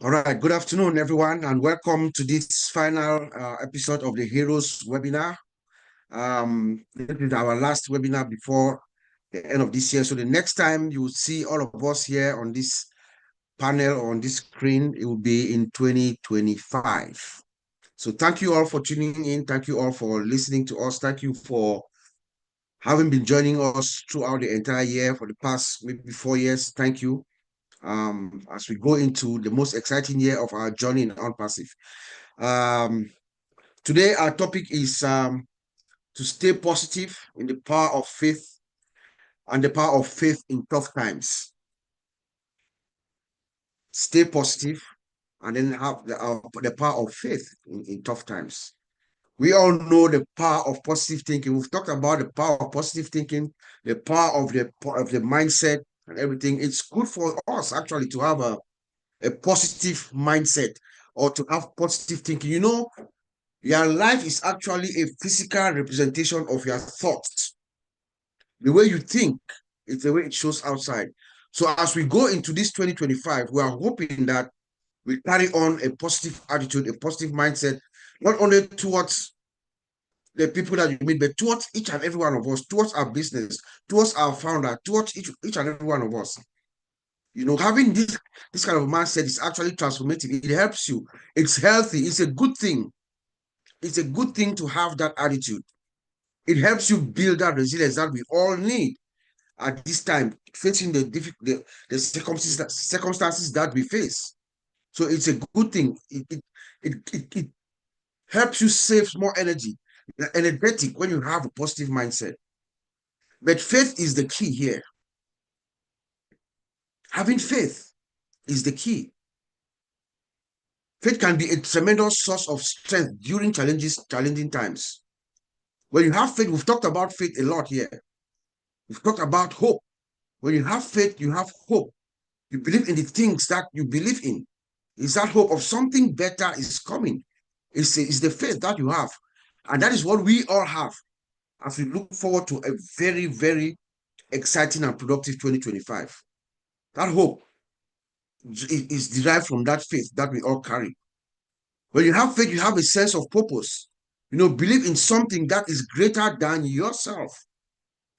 All right, good afternoon, everyone, and welcome to this final episode of the Heroes webinar. This is our last webinar before the end of this year. So the next time you will see all of us here on this panel or on this screen, it will be in 2025. So thank you all for tuning in. Thank you all for listening to us. Thank you for having been joining us throughout the entire year for the past maybe 4 years. Thank you. As we go into the most exciting year of our journey in ONPASSIVE. Today, our topic is to stay positive in the power of faith and the power of faith in tough times. Stay positive and then have the power of faith in tough times. We all know the power of positive thinking. We've talked about the power of positive thinking, the power of the mindset and everything. It's good for us actually to have a positive mindset or to have positive thinking. You know, your life is actually a physical representation of your thoughts. The way you think is the way it shows outside. So as we go into this 2025, we are hoping that we carry on a positive attitude, a positive mindset, not only towards the people that you meet, but towards each and every one of us, towards our business, towards our founder, towards each and every one of us. You know, having this kind of mindset is actually transformative. It helps you. It's healthy. It's a good thing. It's a good thing to have that attitude. It helps you build that resilience that we all need at this time, facing the circumstances that we face. So it's a good thing. It helps you save more energy. You're energetic when you have a positive mindset. But faith is the key here. Having faith is the key. Faith can be a tremendous source of strength during challenging times. When you have faith, we've talked about faith a lot here. We've talked about hope. When you have faith, you have hope. You believe in the things that you believe in. It's that hope of something better is coming. It's the faith that you have. And that is what we all have as we look forward to a very, very exciting and productive 2025. That hope is derived from that faith that we all carry. When you have faith, you have a sense of purpose. You know, believe in something that is greater than yourself.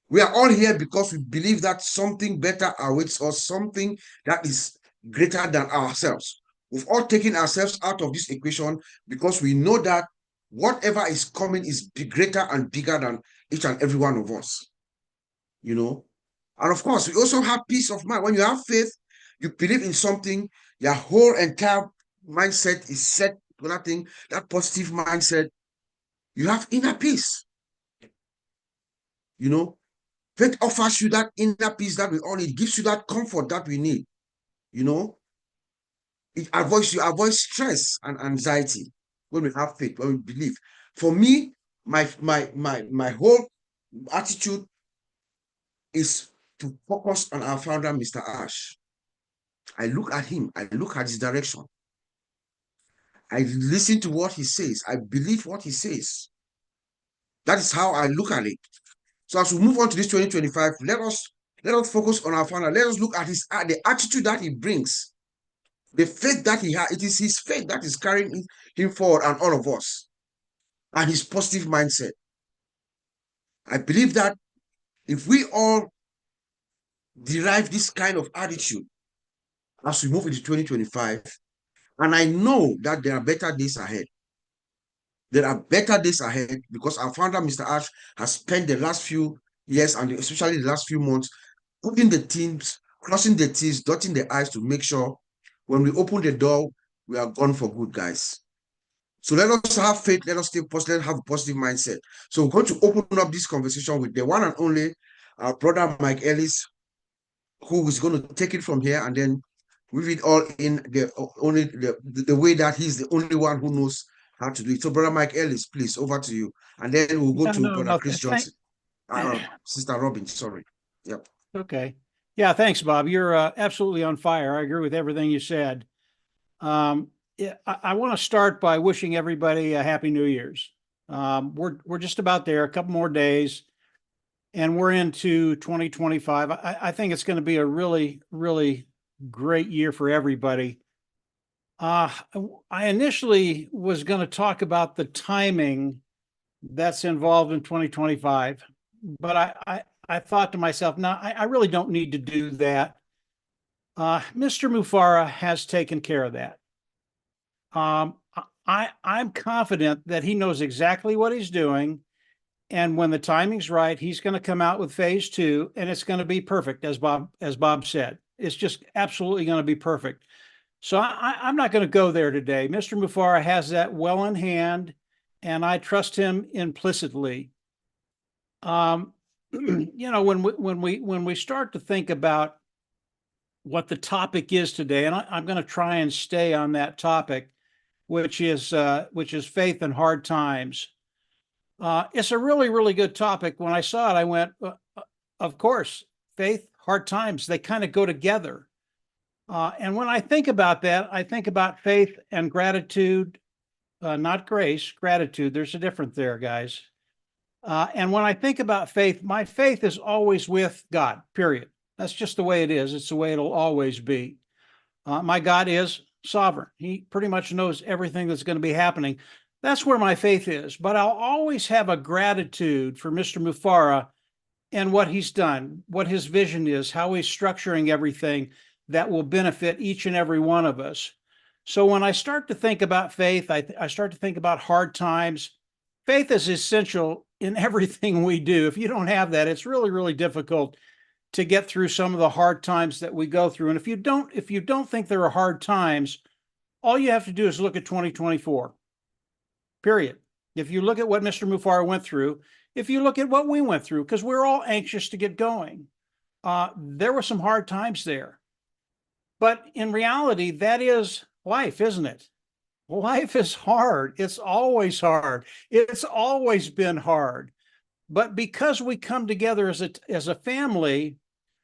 We are all here because we believe that something better awaits us, something that is greater than ourselves. We've all taken ourselves out of this equation because we know that whatever is coming is greater and bigger than each and every one of us. You know, and of course, we also have peace of mind. When you have faith, you believe in something, your whole entire mindset is set to that thing, that positive mindset. You have inner peace. You know, faith offers you that inner peace that we all need, gives you that comfort that we need. You know, it avoids stress and anxiety when we have faith, when we believe. For me, my whole attitude is to focus on our founder, Mr. Ash. I look at him, I look at his direction. I listen to what he says. I believe what he says. That is how I look at it. So as we move on to this 2025, let us focus on our founder. Let us look at the attitude that he brings, the faith that he has. It is his faith that is carrying him forward and all of us, and his positive mindset. I believe that if we all derive this kind of attitude as we move into 2025, and I know that there are better days ahead. There are better days ahead because our founder, Mr. Ash, has spent the last few years and especially the last few months putting the teams, crossing the T's, dotting the I's to make sure when we open the door, we are gone for good, guys. So let us have faith. Let us stay positive, have a positive mindset. So we're going to open up this conversation with the one and only our brother Mike Ellis, who is going to take it from here and then weave it all in the way that he's the only one who knows how to do it. So, brother Mike Ellis, please, over to you. And then we'll go to brother Chris Johnson. Sister Robin, sorry. Yep. Okay. Yeah, thanks, Bob. You're absolutely on fire. I agree with everything you said. I want to start by wishing everybody a happy New Year's. We're just about there, a couple more days, and we're into 2025. I think it's going to be a really, really great year for everybody. I initially was going to talk about the timing that's involved in 2025, but I thought to myself, no, I really don't need to do that. Mr. Mufara has taken care of that. I'm confident that he knows exactly what he's doing. And when the timing's right, he's going to come out with phase two, and it's going to be perfect, as Bob said. It's just absolutely going to be perfect. So I'm not going to go there today. Mr. Mufara has that well in hand, and I trust him implicitly. When we start to think about what the topic is today, and I'm going to try and stay on that topic, which is faith in hard times. It's a really, really good topic. When I saw it, I went, of course, faith, hard times, they kind of go together. And when I think about that, I think about faith and gratitude, not grace, gratitude. There's a difference there, guys. And when I think about faith, my faith is always with God, period. That's just the way it is. It's the way it'll always be. My God is sovereign. He pretty much knows everything that's going to be happening. That's where my faith is. But I'll always have a gratitude for Mr. Mufara and what he's done, what his vision is, how he's structuring everything that will benefit each and every one of us. So when I start to think about faith, I start to think about hard times. Faith is essential in everything we do. If you don't have that, it's really, really difficult to get through some of the hard times that we go through. And if you don't think there are hard times, all you have to do is look at 2024. Period. If you look at what Mr. Mufara went through, if you look at what we went through, because we're all anxious to get going, there were some hard times there. But in reality, that is life, isn't it? Life is hard. It's always hard. It's always been hard. But because we come together as a family,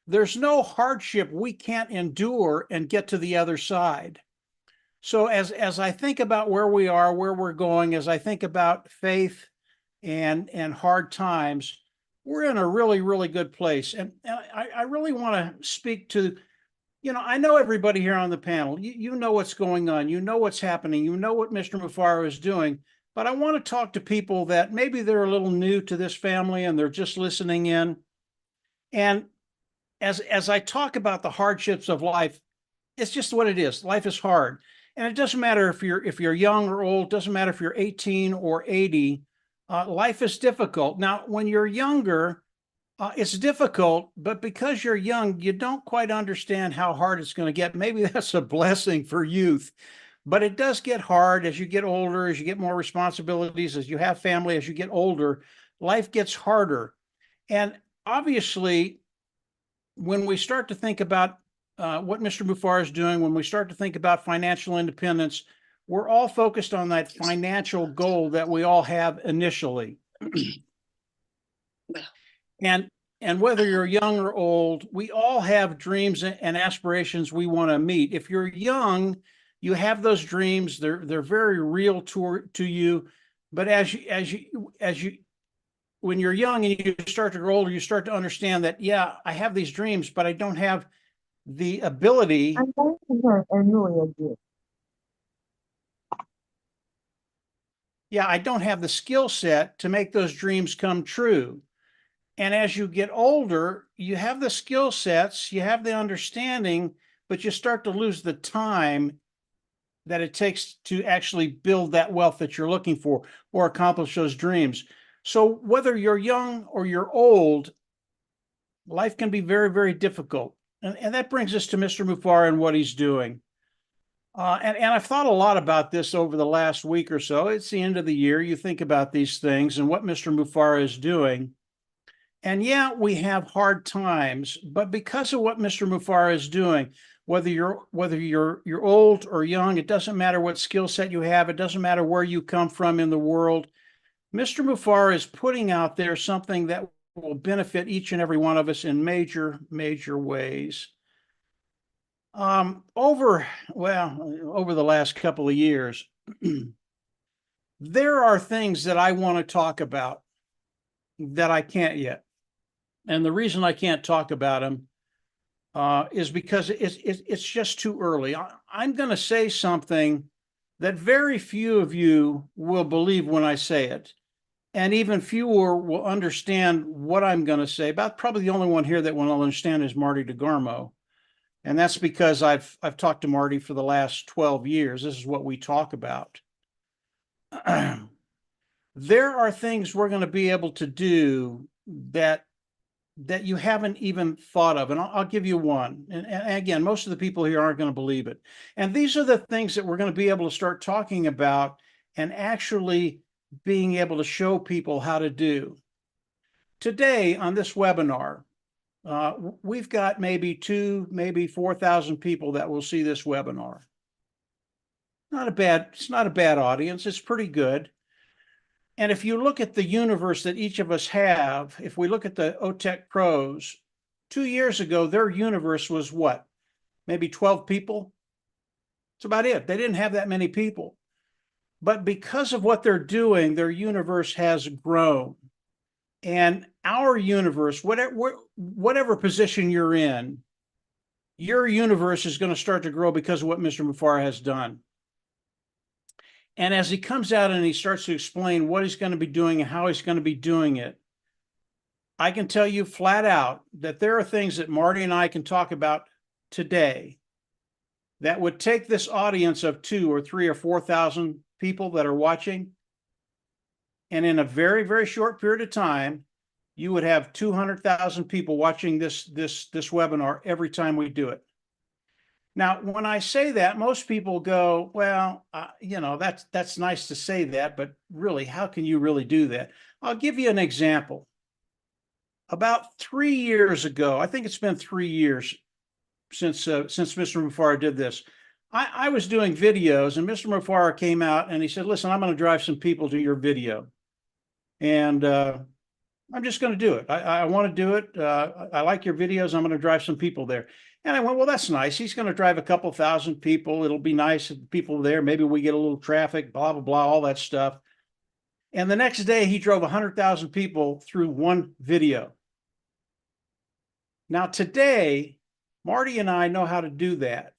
there's no hardship we can't endure and get to the other side. So as I think about where we are, where we're going, as I think about faith and hard times, we're in a really, really good place. And I really want to speak to, I know everybody here on the panel, you know what's going on, you know what's happening, you know what Mr. Mufara is doing, but I want to talk to people that maybe they're a little new to this family and they're just listening in. And as I talk about the hardships of life, it's just what it is. Life is hard. And it doesn't matter if you're young or old, doesn't matter if you're 18 or 80, life is difficult. Now, when you're younger, it's difficult, but because you're young, you don't quite understand how hard it's going to get. Maybe that's a blessing for youth, but it does get hard as you get older, as you get more responsibilities, as you have family, as you get older, life gets harder. And obviously, when we start to think about what Mr. Mufara is doing, when we start to think about financial independence, we're all focused on that financial goal that we all have initially. And whether you're young or old, we all have dreams and aspirations we want to meet. If you're young, you have those dreams. They're very real to you. But when you're young and you start to grow older, you start to understand that, yeah, I have these dreams, but I don't have the ability. Yeah, I don't have the skill set to make those dreams come true. And as you get older, you have the skill sets, you have the understanding, but you start to lose the time that it takes to actually build that wealth that you're looking for or accomplish those dreams. So whether you're young or you're old, life can be very, very difficult. And that brings us to Mr. Mufara and what he's doing. And I've thought a lot about this over the last week or so. It's the end of the year. You think about these things and what Mr. Mufara is doing. And yeah, we have hard times, but because of what Mr. Mufara is doing, whether you're old or young, it doesn't matter what skill set you have. It doesn't matter where you come from in the world. Mr. Mufara is putting out there something that will benefit each and every one of us in major, major ways. Over the last couple of years, there are things that I want to talk about that I can't yet. And the reason I can't talk about them is because it's just too early. I'm going to say something that very few of you will believe when I say it, and even fewer will understand what I'm going to say. About probably the only one here that will understand is Marty DeGarmo, and that's because I've talked to Marty for the last 12 years. This is what we talk about. There are things we're going to be able to do that you haven't even thought of. And I'll give you one. And again, most of the people here aren't going to believe it. And these are the things that we're going to be able to start talking about and actually being able to show people how to do. Today on this webinar, we've got maybe 4,000 people that will see this webinar. It's not a bad audience. It's pretty good. And if you look at the universe that each of us have, if we look at the OTEC pros, 2 years ago, their universe was what? Maybe 12 people? That's about it. They didn't have that many people. But because of what they're doing, their universe has grown. And our universe, whatever position you're in, your universe is going to start to grow because of what Mr. Mufareh has done. And as he comes out and he starts to explain what he's going to be doing and how he's going to be doing it, I can tell you flat out that there are things that Marty and I can talk about today that would take this audience of 2 or 3 or 4,000 people that are watching, and in a very, very short period of time, you would have 200,000 people watching this webinar every time we do it. Now, when I say that, most people go, well, that's nice to say that, but really, how can you really do that? I'll give you an example. About 3 years ago, I think it's been 3 years since Mr. Mufareh did this. I was doing videos, and Mr. Mufareh came out and he said, listen, I'm going to drive some people to your video. And I'm just going to do it. I want to do it. I like your videos. I'm going to drive some people there. And I went, well, that's nice. He's going to drive a couple thousand people. It'll be nice if people there. Maybe we get a little traffic, blah, blah, blah, all that stuff. And the next day he drove 100,000 people through one video. Now today, Marty and I know how to do that.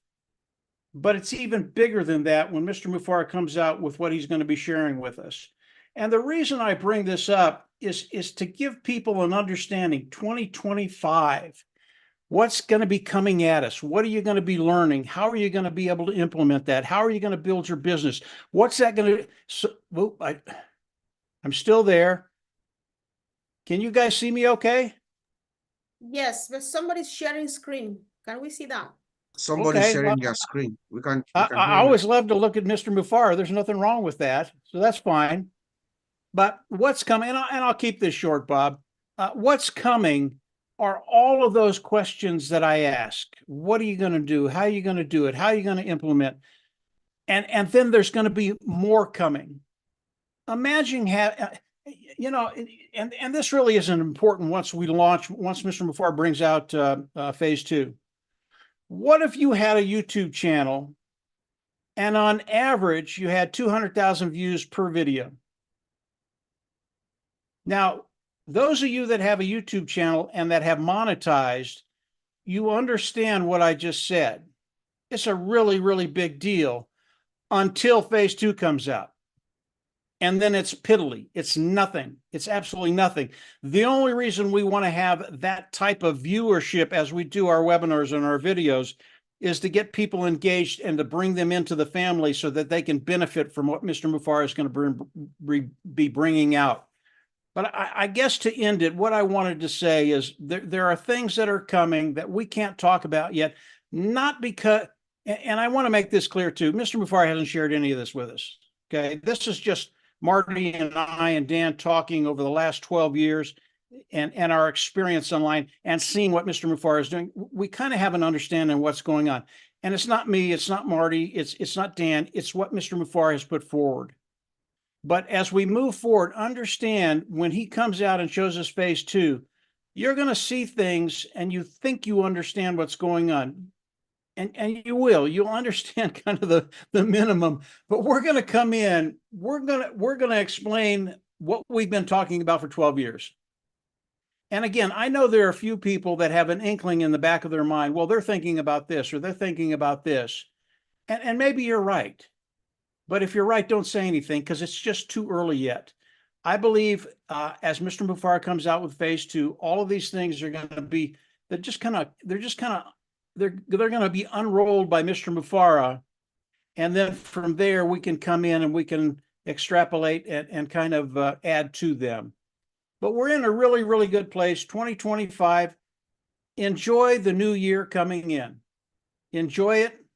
But it's even bigger than that when Mr. Mufareh comes out with what he's going to be sharing with us. And the reason I bring this up is to give people an understanding. 2025, what's going to be coming at us? What are you going to be learning? How are you going to be able to implement that? How are you going to build your business? What's that going to? I'm still there. Can you guys see me okay? Yes, but somebody's sharing screen. Can we see that? Somebody's Okay, sharing their screen. We can I hear you. always love to look at Mr. Mufareh. There's nothing wrong with that, so that's fine. But what's coming, and I'll keep this short, Bob. What's coming are all of those questions that I ask. What are you going to do? How are you going to do it? How are you going to implement? And then there's going to be more coming. Imagine and this really isn't important once Mr. Mufareh brings out phase 2. What if you had a YouTube channel and on average you had 200,000 views per video? Now, those of you that have a YouTube channel and that have monetized, you understand what I just said. It's a really, really big deal until phase 2 comes out. And then it's piddly. It's nothing. It's absolutely nothing. The only reason we want to have that type of viewership as we do our webinars and our videos is to get people engaged and to bring them into the family so that they can benefit from what Mr. Mufareh is going to be bringing out. But I guess to end it, what I wanted to say is there are things that are coming that we can't talk about yet, not because, and I want to make this clear too, Mr. Mufareh hasn't shared any of this with us, okay? This is just Marty and I and Dan talking over the last 12 years and our experience online and seeing what Mr. Mufareh is doing. We kind of have an understanding of what's going on. And it's not me, it's not Marty, it's not Dan, it's what Mr. Mufareh has put forward. But as we move forward, understand when he comes out and shows us phase 2, you're going to see things and you think you understand what's going on. And you will. You'll understand kind of the minimum. But we're going to come in, we're going to explain what we've been talking about for 12 years. And again, I know there are a few people that have an inkling in the back of their mind, well, they're thinking about this or they're thinking about this. And maybe you're right. But if you're right, don't say anything because it's just too early yet. I believe as Mr. Mufara comes out with phase 2, all of these things are going to be, they're going to be unrolled by Mr. Mufara. And then from there, we can come in and we can extrapolate and kind of add to them. But we're in a really, really good place. 2025, enjoy the new year coming in. Enjoy it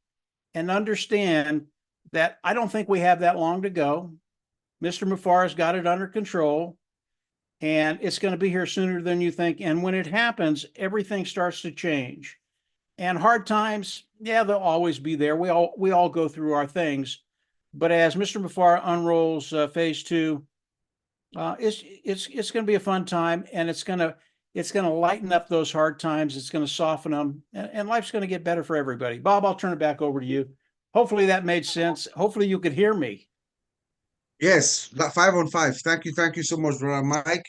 and understand that I don't think we have that long to go. Mr. Mufara's got it under control, and it's going to be here sooner than you think. And when it happens, everything starts to change. And hard times, yeah, they'll always be there. We all go through our things. But as Mr. Mufara unrolls phase 2, it's going to be a fun time, and it's going to lighten up those hard times. It's going to soften them, and life's going to get better for everybody. Bob, I'll turn it back over to you. Hopefully that made sense. Hopefully you could hear me. Yes, that 5 on 5. Thank you so much, brother Mike.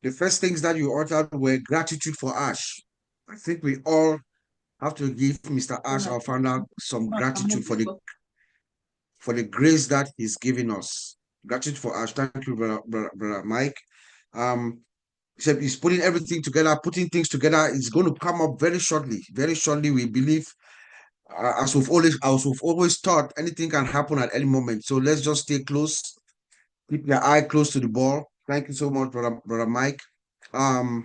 The first things that you uttered were gratitude for Ash. I think we all have to give Mr. Ash, our founder, some gratitude for the grace that he's giving us. Gratitude for Ash. Thank you, brother Mike. He said he's putting everything together, putting things together. It's going to come up very shortly. Very shortly, we believe. As we've always thought, anything can happen at any moment. So let's just stay close, keep your eye close to the ball. Thank you so much, brother Mike. I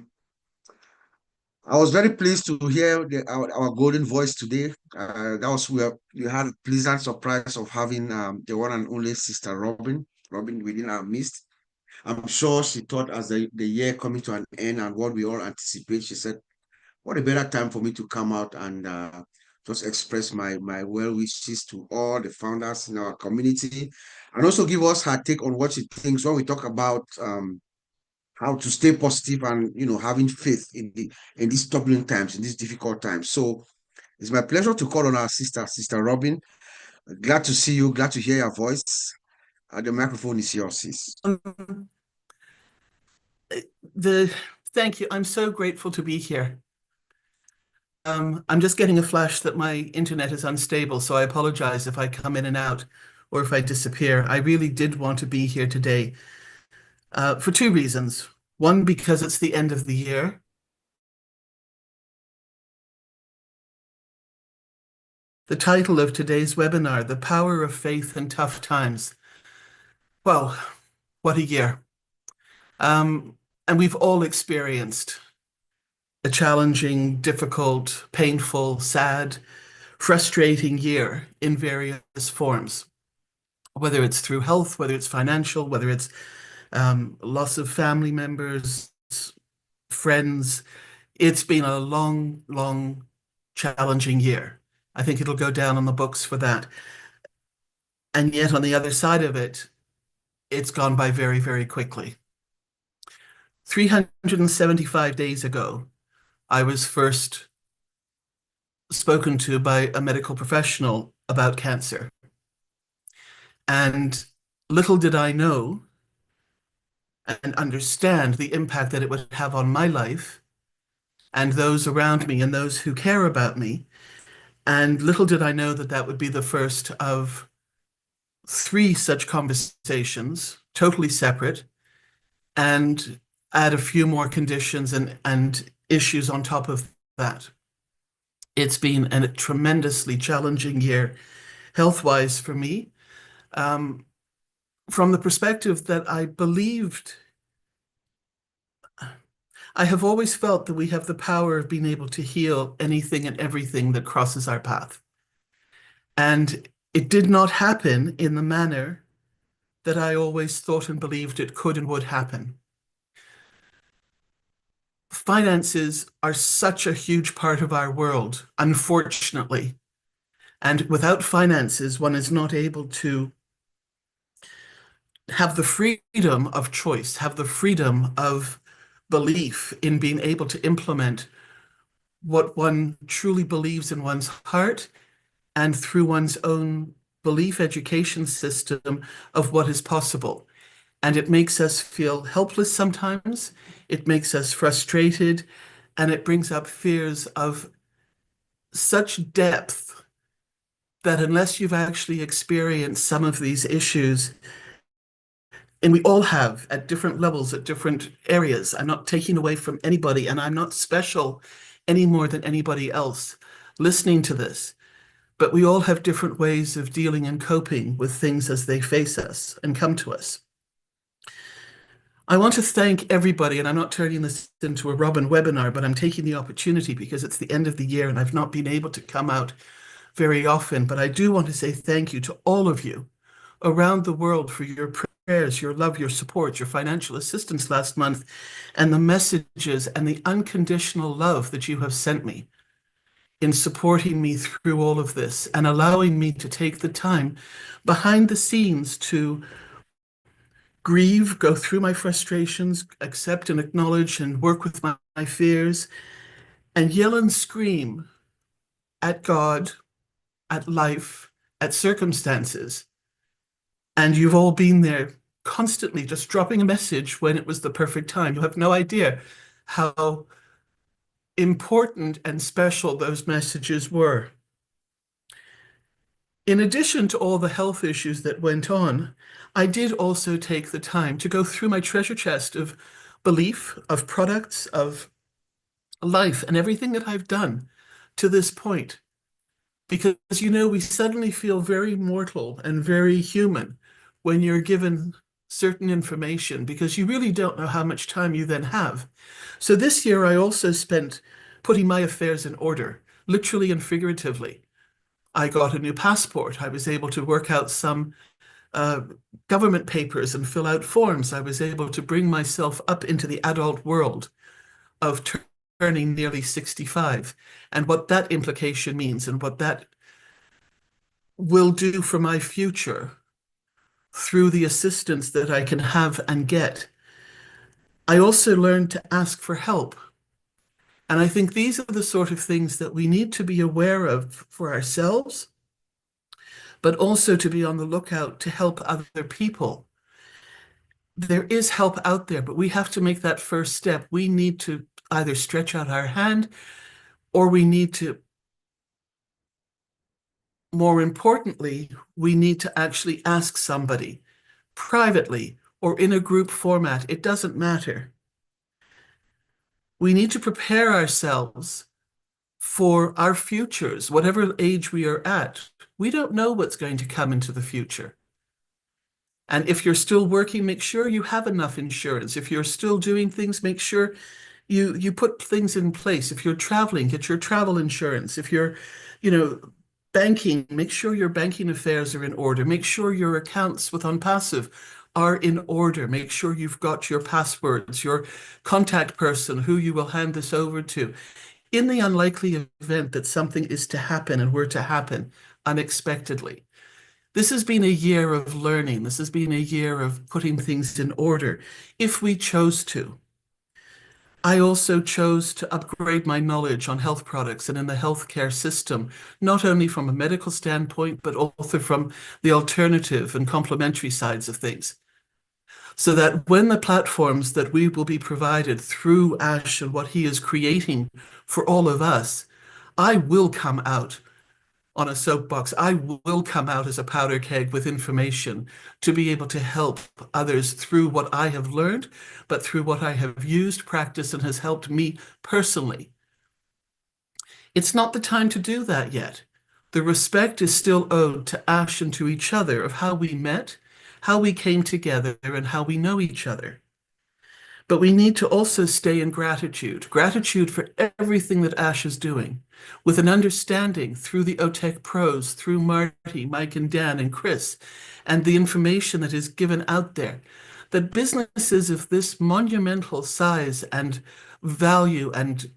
was very pleased to hear our golden voice today. We had a pleasant surprise of having the one and only Sister Robin within our midst. I'm sure she thought as the year coming to an end and what we all anticipate, she said, what a better time for me to come out and just express my well wishes to all the founders in our community, and also give us her take on what she thinks when we talk about how to stay positive and having faith in these turbulent times, in these difficult times. So it's my pleasure to call on our Sister Robin. Glad to see you, glad to hear your voice. The microphone is yours, sis. Thank you. I'm so grateful to be here. I'm just getting a flash that my internet is unstable, so I apologize if I come in and out or if I disappear. I really did want to be here today for 2 reasons. One, because it's the end of the year. The title of today's webinar, The Power of Faith in Tough Times. Well, what a year. And we've all experienced a challenging, difficult, painful, sad, frustrating year in various forms, whether it's through health, whether it's financial, whether it's loss of family members, friends. It's been a long, long, challenging year. I think it'll go down on the books for that. And yet on the other side of it, it's gone by very, very quickly. 375 days ago, I was first spoken to by a medical professional about cancer. And little did I know and understand the impact that it would have on my life and those around me and those who care about me. And little did I know that that would be the first of 3 such conversations, totally separate, and add a few more conditions and issues on top of that. It's been a tremendously challenging year, health-wise for me, from the perspective that I have always felt that we have the power of being able to heal anything and everything that crosses our path. And it did not happen in the manner that I always thought and believed it could and would happen. Finances are such a huge part of our world, unfortunately. And without finances, one is not able to have the freedom of choice, have the freedom of belief in being able to implement what one truly believes in one's heart and through one's own belief education system of what is possible. And it makes us feel helpless sometimes. It makes us frustrated, and it brings up fears of such depth that unless you've actually experienced some of these issues, and we all have at different levels, at different areas. I'm not taking away from anybody, and I'm not special any more than anybody else listening to this. But we all have different ways of dealing and coping with things as they face us and come to us. I want to thank everybody, and I'm not turning this into a Robin webinar, but I'm taking the opportunity because it's the end of the year and I've not been able to come out very often. But I do want to say thank you to all of you around the world for your prayers, your love, your support, your financial assistance last month, and the messages and the unconditional love that you have sent me in supporting me through all of this and allowing me to take the time behind the scenes to grieve, go through my frustrations, accept and acknowledge and work with my fears, and yell and scream at God, at life, at circumstances. And you've all been there constantly just dropping a message when it was the perfect time. You have no idea how important and special those messages were. In addition to all the health issues that went on, I did also take the time to go through my treasure chest of belief, of products, of life, and everything that I've done to this point. Because, you know, we suddenly feel very mortal and very human when you're given certain information, because you really don't know how much time you then have. So this year I also spent putting my affairs in order, literally and figuratively. I got a new passport. I was able to work out some government papers and fill out forms. I was able to bring myself up into the adult world of turning nearly 65 and what that implication means and what that will do for my future through the assistance that I can have and get. I also learned to ask for help. And I think these are the sort of things that we need to be aware of for ourselves, but also to be on the lookout to help other people. There is help out there, but we have to make that first step. We need to either stretch out our hand, or we need to, more importantly, we need to actually ask somebody privately or in a group format. It doesn't matter. We need to prepare ourselves for our futures, whatever age we are at. We don't know what's going to come into the future. And if you're still working, make sure you have enough insurance. If you're still doing things, make sure you put things in place. If you're traveling, get your travel insurance. If you're, banking, make sure your banking affairs are in order. Make sure your accounts with ONPASSIVE are in order. Make sure you've got your passwords, your contact person who you will hand this over to. In the unlikely event that something is to happen and were to happen unexpectedly. This has been a year of learning. This has been a year of putting things in order, if we chose to. I also chose to upgrade my knowledge on health products and in the healthcare system, not only from a medical standpoint, but also from the alternative and complementary sides of things. So that when the platforms that we will be provided through Ash and what he is creating for all of us, I will come out on a soapbox. I will come out as a powder keg with information to be able to help others through what I have learned, but through what I have used, practiced, and has helped me personally. It's not the time to do that yet. The respect is still owed to Ash and to each other of how we met, how we came together, and how we know each other. But we need to also stay in gratitude for everything that Ash is doing, with an understanding through the OTEC pros, through Marty, Mike, and Dan, and Chris, and the information that is given out there, that businesses of this monumental size and value and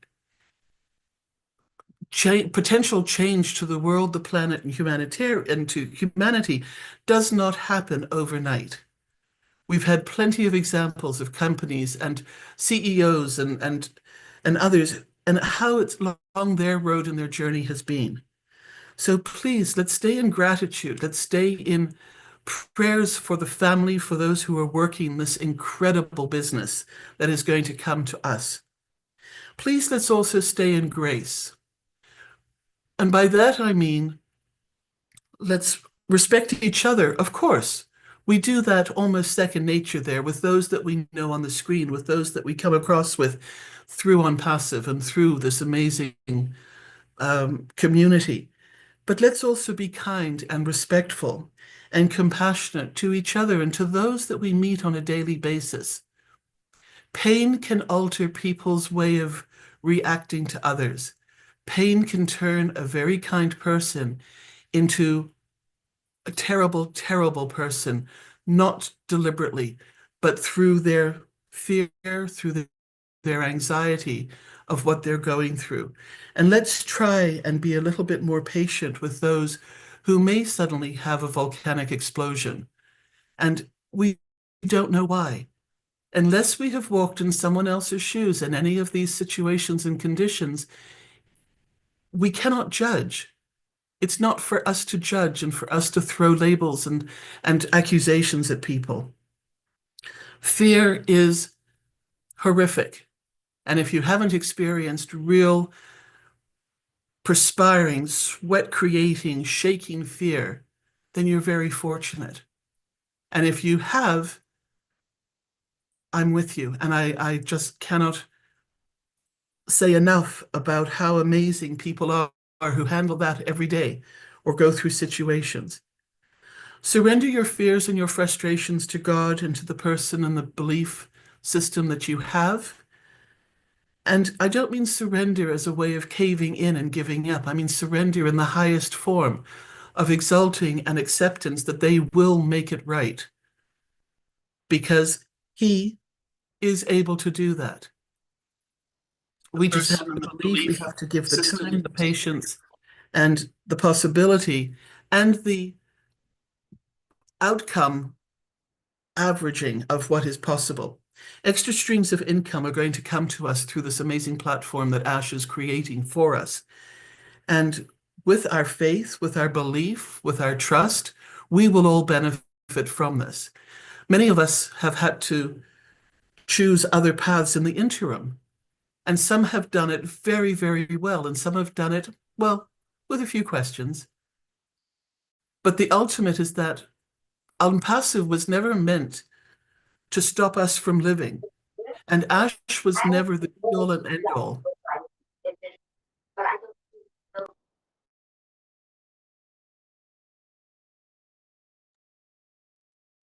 potential change to the world, the planet, and to humanity does not happen overnight. We've had plenty of examples of companies and CEOs and others, and how it's long their road and their journey has been. So please, let's stay in gratitude. Let's stay in prayers for the family, for those who are working this incredible business that is going to come to us. Please let's also stay in grace. And by that I mean, let's respect each other, of course. We do that almost second nature there with those that we know on the screen, with those that we come across with through ONPASSIVE and through this amazing community. But let's also be kind and respectful and compassionate to each other and to those that we meet on a daily basis. Pain can alter people's way of reacting to others. Pain can turn a very kind person into a terrible, terrible person, not deliberately, but through their fear, through their anxiety of what they're going through. And let's try and be a little bit more patient with those who may suddenly have a volcanic explosion. And we don't know why. Unless we have walked in someone else's shoes in any of these situations and conditions, we cannot judge. It's not for us to judge and for us to throw labels and accusations at people. Fear is horrific. And if you haven't experienced real perspiring, sweat-creating, shaking fear, then you're very fortunate. And if you have, I'm with you. And I just cannot say enough about how amazing people are who handle that every day or go through situations. Surrender your fears and your frustrations to God and to the person and the belief system that you have. And I don't mean surrender as a way of caving in and giving up. I mean surrender in the highest form of exulting and acceptance that they will make it right, because He is able to do that. We just have to believe, we have to give the time, the patience, and the possibility, and the outcome averaging of what is possible. Extra streams of income are going to come to us through this amazing platform that Ash is creating for us. And with our faith, with our belief, with our trust, we will all benefit from this. Many of us have had to choose other paths in the interim. And some have done it very, very well. And some have done it, well, with a few questions. But the ultimate is that ONPASSIVE was never meant to stop us from living. And Ash was never the be-all and end-all.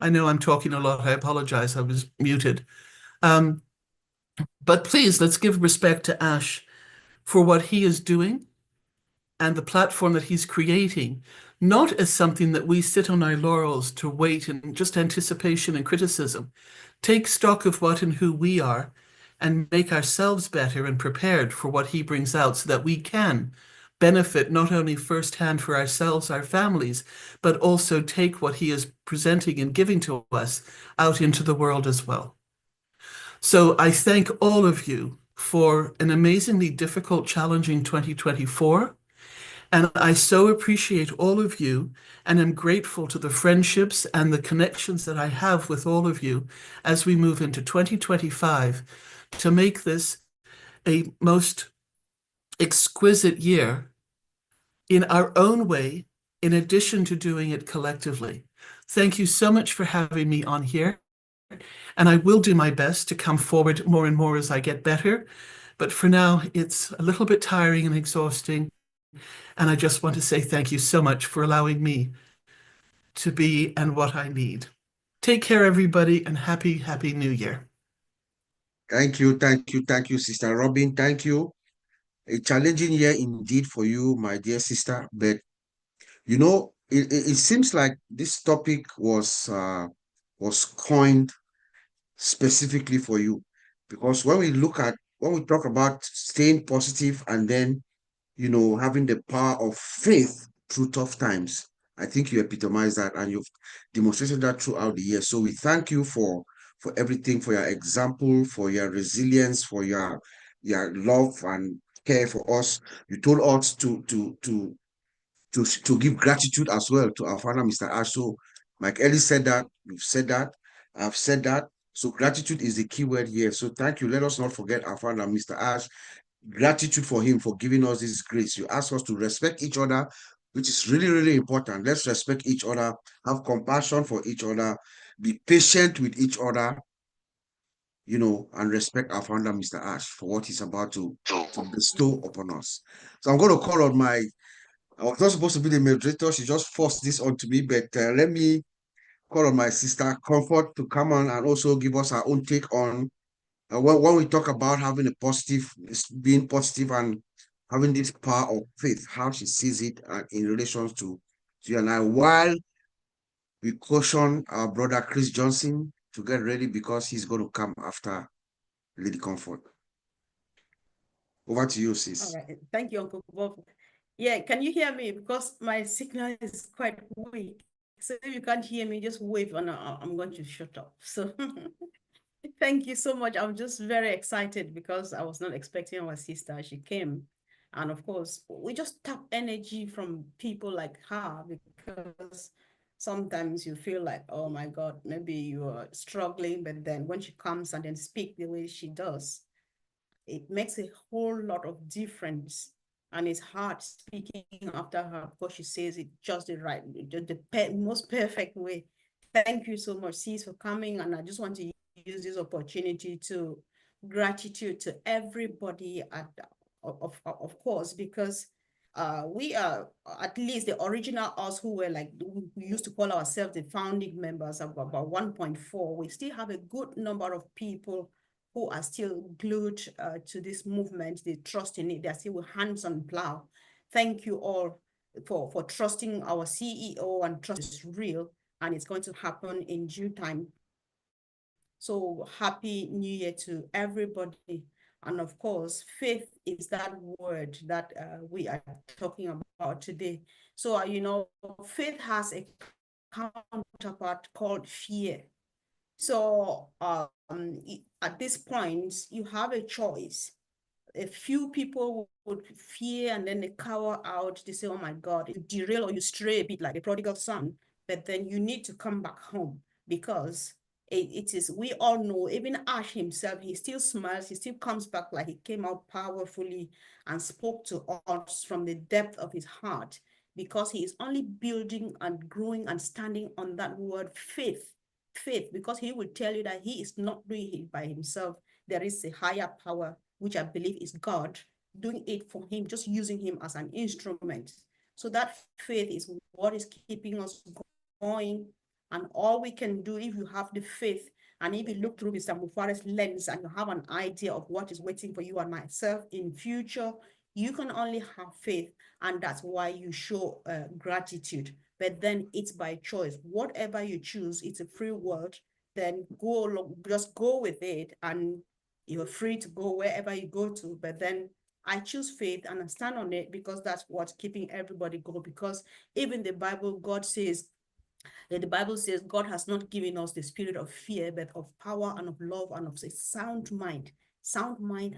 I know I'm talking a lot. I apologize. I was muted. But please, let's give respect to Ash for what he is doing and the platform that he's creating, not as something that we sit on our laurels to wait in just anticipation and criticism. Take stock of what and who we are and make ourselves better and prepared for what he brings out so that we can benefit not only firsthand for ourselves, our families, but also take what he is presenting and giving to us out into the world as well. So I thank all of you for an amazingly difficult, challenging 2024. And I so appreciate all of you and am grateful to the friendships and the connections that I have with all of you as we move into 2025 to make this a most exquisite year in our own way, in addition to doing it collectively. Thank you so much for having me on here. And I will do my best to come forward more and more as I get better. But for now, it's a little bit tiring and exhausting. And I just want to say thank you so much for allowing me to be and what I need. Take care, everybody, and happy New Year. Thank you, Sister Robin. Thank you. A challenging year indeed for you, my dear sister. But you know, it seems like this topic was coined specifically for you, because when we talk about staying positive and then, you know, having the power of faith through tough times, I think you epitomize that and you've demonstrated that throughout the year. So we thank you for everything, for your example, for your resilience, for your love and care for us. You told us to give gratitude as well to our father, Mr. Ash. So Mike Ellie said that. You've said that. I've said that. So gratitude is the key word here. So thank you. Let us not forget our founder, Mr. Ash. Gratitude for him for giving us this grace. You ask us to respect each other, which is really, really important. Let's respect each other, have compassion for each other, be patient with each other, you know, and respect our founder, Mr. Ash, for what he's about to bestow upon us. So I'm going to call on I was not supposed to be the moderator. She just forced this onto me, but let me call on my sister Comfort to come on and also give us her own take on when we talk about having a positive, being positive and having this power of faith, how she sees it in relation to you and I, while we caution our brother Chris Johnson to get ready because he's going to come after Lady Comfort. Over to you, sis. All right. Thank you, Uncle Bob. Yeah, can you hear me? Because my signal is quite weak. So if you can't hear me, just wave and I'm going to shut up. So thank you so much. I'm just very excited because I was not expecting our sister. She came. And of course, we just tap energy from people like her because sometimes you feel like, oh my God, maybe you are struggling. But then when she comes and then speak the way she does, it makes a whole lot of difference. And it's hard speaking after her because she says it just the right, the most perfect way. Thank you so much, sis, for coming. And I just want to use this opportunity to gratitude to everybody at, of course, because we are at least the original us who were like, we used to call ourselves the founding members of about 1.4. We still have a good number of people who are still glued to this movement. They trust in it. They're still with hands on plow. Thank you all for trusting our CEO, and trust is real and it's going to happen in due time. So happy New Year to everybody. And of course, faith is that word that we are talking about today. So, you know, faith has a counterpart called fear. So at this point, you have a choice. A few people would fear and then they cower out. They say, oh my God, you derail or you stray a bit like the prodigal son, but then you need to come back home because it is, we all know, even Ash himself, he still smiles, he still comes back like he came out powerfully and spoke to us from the depth of his heart because he is only building and growing and standing on that word faith, because he will tell you that he is not doing it by himself. There is a higher power, which I believe is God, doing it for him, just using him as an instrument. So that faith is what is keeping us going. And all we can do, if you have the faith, and if you look through Mr. Mufare's lens and you have an idea of what is waiting for you and myself in future, you can only have faith. And that's why you show gratitude. But then it's by choice. Whatever you choose, it's a free world. Then go along, just go with it, and you're free to go wherever you go to. But then I choose faith and I stand on it because that's what's keeping everybody going. Because even the Bible, God says, that the Bible says God has not given us the spirit of fear, but of power and of love and of a sound mind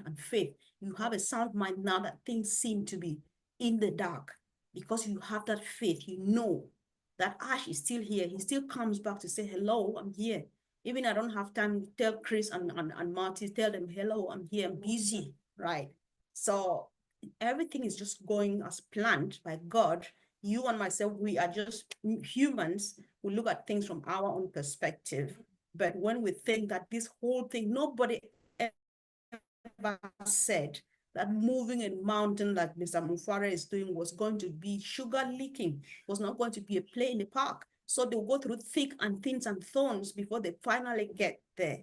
and faith. You have a sound mind now that things seem to be in the dark because you have that faith. You know that Ash is still here. He still comes back to say, hello, I'm here. Even I don't have time to tell Chris and Marty, tell them, hello, I'm here, I'm busy, right? So everything is just going as planned by God. You and myself, we are just humans. We look at things from our own perspective. But when we think that this whole thing, nobody ever said that moving a mountain like Mr. Mufare is doing was going to be sugar leaking, was not going to be a play in the park. So they'll go through thick and thins and thorns before they finally get there.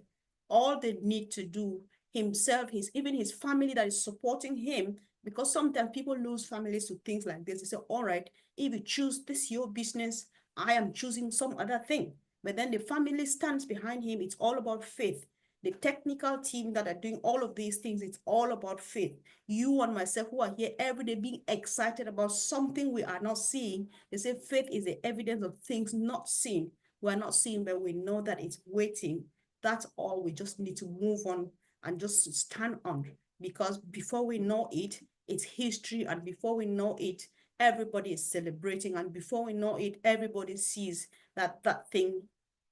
All they need to do himself, even his family that is supporting him, because sometimes people lose families to things like this. They say, all right, if you choose this, your business, I am choosing some other thing. But then the family stands behind him. It's all about faith. The technical team that are doing all of these things, it's all about faith. You and myself who are here every day being excited about something we are not seeing. They say faith is the evidence of things not seen. We're not seeing, but we know that it's waiting. That's all. We just need to move on and just stand on, because before we know it, it's history. And before we know it, everybody is celebrating. And before we know it, everybody sees that that thing,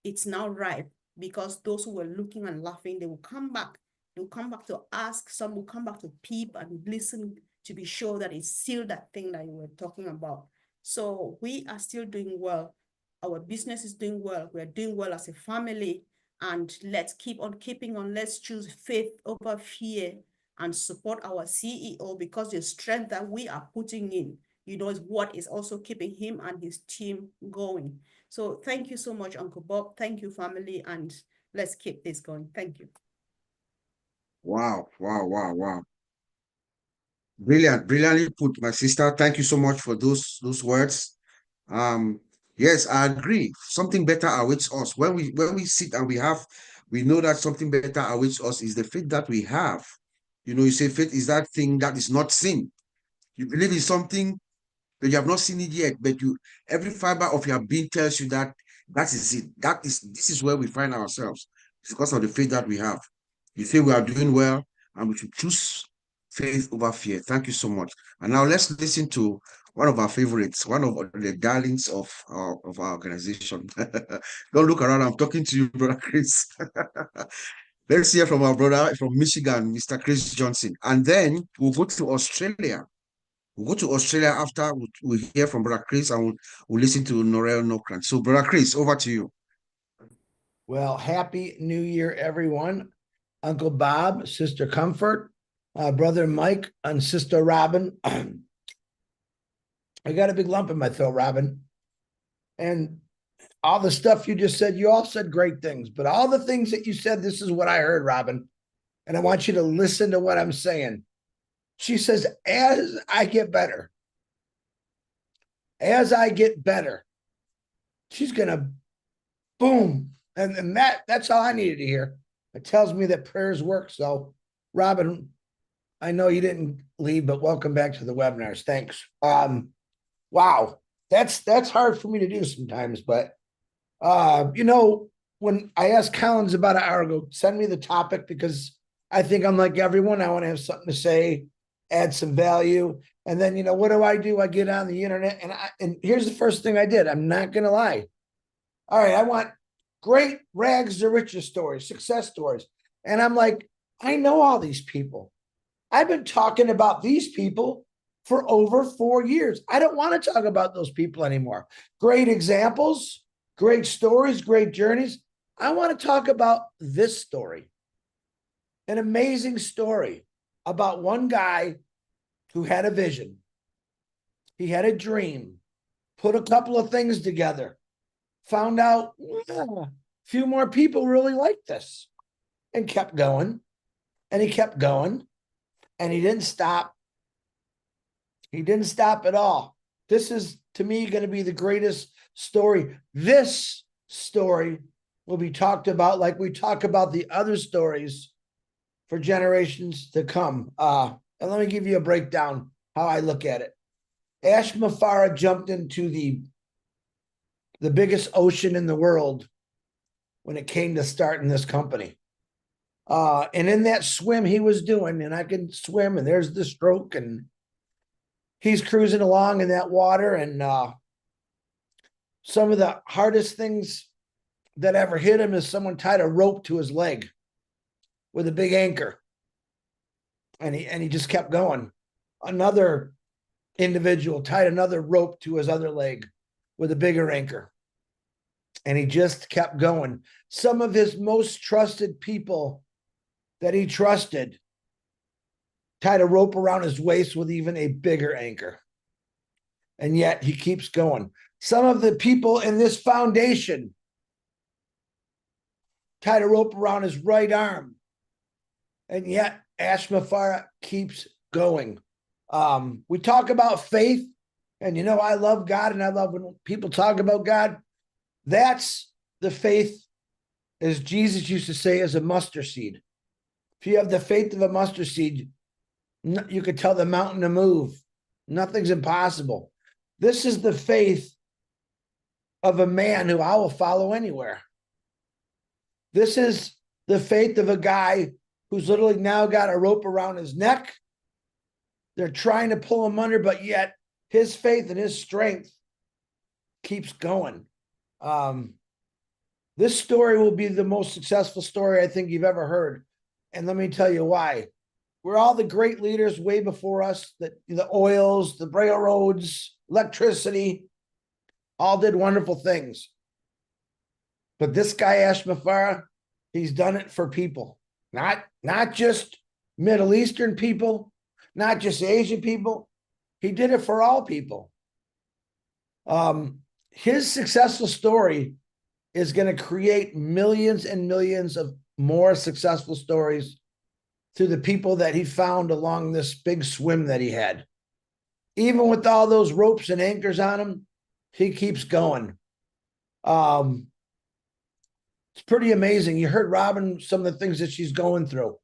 it's now ripe, because those who were looking and laughing, they will come back. They'll come back to ask, some will come back to peep and listen to be sure that it's still that thing that you were talking about. So we are still doing well. Our business is doing well. We're doing well as a family. And let's keep on keeping on. Let's choose faith over fear and support our CEO, because the strength that we are putting in, you know, is what is also keeping him and his team going. So thank you so much, Uncle Bob. Thank you, family. And let's keep this going. Thank you. Wow, wow, wow, wow. Brilliant, brilliantly put, my sister. Thank you so much for those words. Yes, I agree. Something better awaits us. When we sit and we know that something better awaits us is the faith that we have. You know, you say faith is that thing that is not seen. You believe in something, but you have not seen it yet, but every fiber of your being tells you that that is it. This is where we find ourselves. It's because of the faith that we have. You say we are doing well, and we should choose faith over fear. Thank you so much. And now let's listen to one of our favorites, one of the darlings of our organization. Don't look around. I'm talking to you, Brother Chris. Let's hear from our brother from Michigan, Mr. Chris Johnson. And then we'll go to Australia. We'll go to Australia after we'll hear from Brother Chris, and we'll listen to Norel Nokran. So, Brother Chris, over to you. Well, Happy New Year, everyone. Uncle Bob, Sister Comfort, Brother Mike, and Sister Robin. I got a big lump in my throat, Robin. And all the stuff you just said, you all said great things, but all the things that you said, this is what I heard, Robin. And I want you to listen to what I'm saying. She says, as I get better, she's going to boom. And that's all I needed to hear. It tells me that prayers work. So, Robin, I know you didn't leave, but welcome back to the webinars. Thanks. Wow, that's hard for me to do sometimes. But you know, when I asked Collins about an hour ago, send me the topic, because I think I'm like everyone. I want to have something to say, add some value. And then, you know, what do? I get on the internet, and here's the first thing I did. I'm not gonna lie. All right, I want great rags to riches stories, success stories. And I'm like, I know all these people. I've been talking about these people for over 4 years. I don't want to talk about those people anymore. Great examples, great stories, great journeys. I want to talk about this story. An amazing story about one guy who had a vision. He had a dream, put a couple of things together, found out a few more people really like this, and kept going, and he kept going, and he didn't stop. He didn't stop at all. This is, to me, going to be the greatest story. This story will be talked about like we talk about the other stories for generations to come. And let me give you a breakdown how I look at it. Ash Mafara jumped into the biggest ocean in the world when it came to starting this company. And in that swim he was doing, and I can swim, and there's the stroke, and he's cruising along in that water. And some of the hardest things that ever hit him is someone tied a rope to his leg with a big anchor. And he just kept going. Another individual tied another rope to his other leg with a bigger anchor. And he just kept going. Some of his most trusted people that he trusted tied a rope around his waist with even a bigger anchor. And yet he keeps going. Some of the people in this foundation tied a rope around his right arm. And yet Ash Mafara keeps going. We talk about faith, and you know, I love God, and I love when people talk about God. That's the faith, as Jesus used to say, as a mustard seed. If you have the faith of a mustard seed, you could tell the mountain to move. Nothing's impossible. This is the faith of a man who I will follow anywhere. This is the faith of a guy who's literally now got a rope around his neck. They're trying to pull him under, but yet his faith and his strength keeps going. This story will be the most successful story I think you've ever heard. And let me tell you why. We're all the great leaders way before us, the oils, the railroads, electricity, all did wonderful things. But this guy, Ashmafara, he's done it for people, not just Middle Eastern people, not just Asian people. He did it for all people. His successful story is going to create millions and millions of more successful stories through the people that he found along this big swim that he had. Even with all those ropes and anchors on him, he keeps going. It's pretty amazing. You heard Robin, some of the things that she's going through.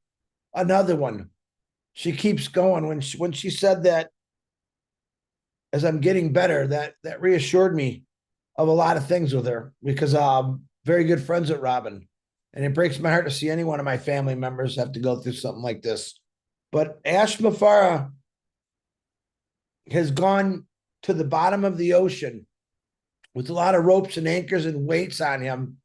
Another one, she keeps going. When she said that, as I'm getting better, that reassured me of a lot of things with her, because I'm very good friends with Robin. And it breaks my heart to see any one of my family members have to go through something like this. But Ashmafara has gone to the bottom of the ocean with a lot of ropes and anchors and weights on him.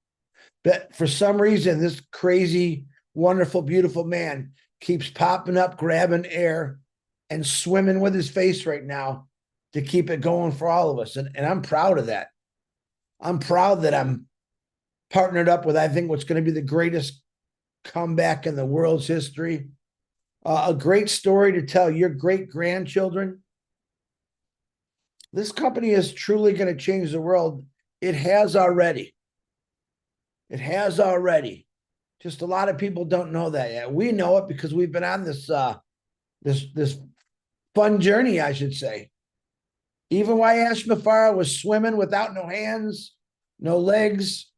But for some reason, this crazy, wonderful, beautiful man keeps popping up, grabbing air, and swimming with his face right now to keep it going for all of us. And I'm proud of that. I'm proud that I'm partnered up with, I think, what's going to be the greatest comeback in the world's history. A great story to tell your great-grandchildren. This company is truly going to change the world. It has already. It has already. Just a lot of people don't know that yet. We know it because we've been on this this fun journey, I should say. Even while Ashmafara was swimming without no hands, no legs,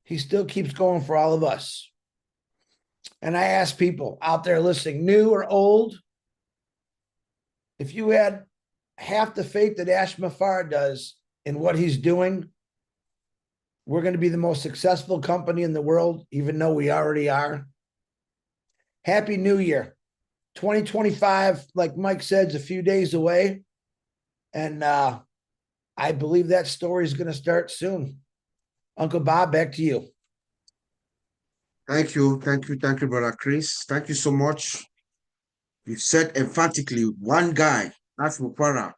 he still keeps going for all of us. And I ask people out there listening, new or old, if you had half the faith that Ashmafara does in what he's doing, we're going to be the most successful company in the world, even though we already are. Happy New Year. 2025, like Mike said, is a few days away. And I believe that story is going to start soon. Uncle Bob, back to you. Thank you, Brother Chris. Thank you so much. You said emphatically, one guy, Ashmafara,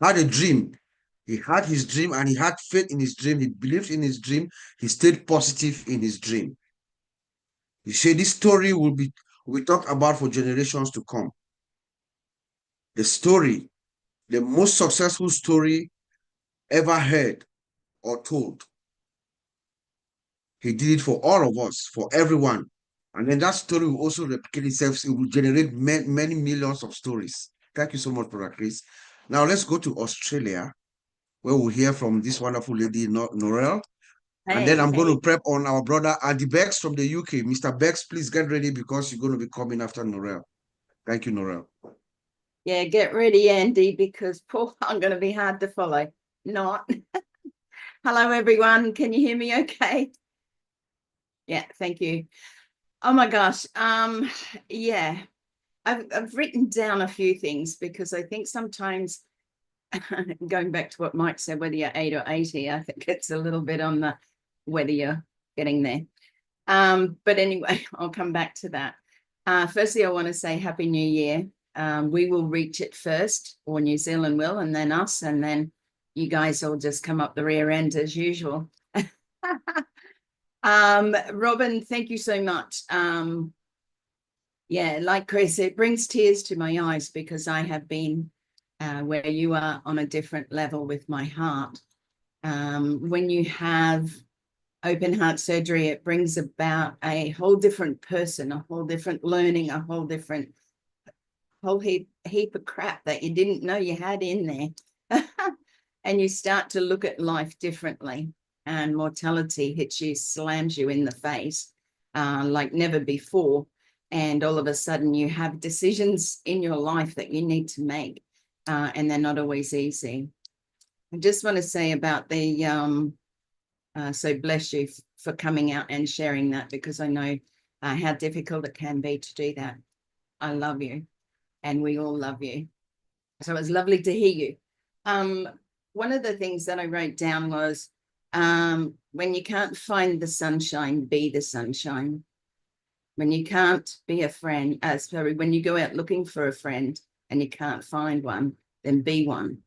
had a dream. He had his dream and he had faith in his dream. He believed in his dream. He stayed positive in his dream. You see, this story will be talked about for generations to come. The story, the most successful story ever heard or told. He did it for all of us, for everyone. And then that story will also replicate itself. It will generate many millions of stories. Thank you so much, Brother Chris. Now let's go to Australia, where we'll hear from this wonderful lady, Norel. And then I'm going to prep on our brother Andy Bex from the UK. Mr. Bex, please get ready because you're going to be coming after Norel. Thank you, Norel. Yeah, get ready, Andy, because Paul, I'm going to be hard to follow. Not. Hello, everyone. Can you hear me okay? Yeah, thank you. Oh my gosh. Yeah, I've written down a few things because I think sometimes going back to what Mike said, whether you're 8 or 80, I think it's a little bit on the whether you're getting there. But anyway, I'll come back to that. Firstly, I want to say Happy New Year. We will reach it first, or New Zealand will, and then us, and then you guys will just come up the rear end as usual. Robin, thank you so much. Yeah, like Chris, it brings tears to my eyes because I have been where you are on a different level with my heart. When you have open heart surgery, it brings about a whole different person, a whole different learning, a whole different heap of crap that you didn't know you had in there. And you start to look at life differently, and mortality hits you, slams you in the face like never before. And all of a sudden you have decisions in your life that you need to make, and they're not always easy. I just want to say about the so bless you for coming out and sharing that, because I know how difficult it can be to do that. I love you, and we all love you. So it was lovely to hear you. One of the things that I wrote down was, when you can't find the sunshine, be the sunshine. When you can't be a friend, sorry, when you go out looking for a friend and you can't find one, then be one.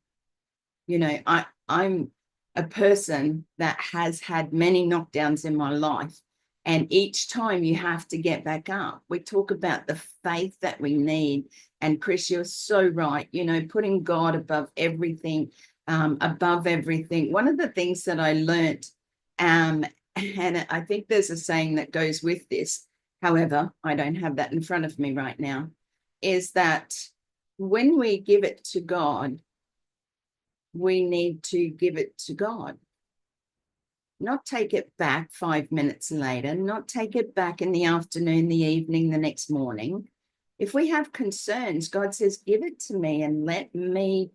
You know, I'm a person that has had many knockdowns in my life, and each time you have to get back up. We talk about the faith that we need, and Chris, you're so right, you know, putting God above everything, above everything. One of the things that I learned, and I think there's a saying that goes with this, however, I don't have that in front of me right now, is that when we give it to God, we need to give it to God. Not take it back 5 minutes later, not take it back in the afternoon, the evening, the next morning. If we have concerns, God says, give it to me and let me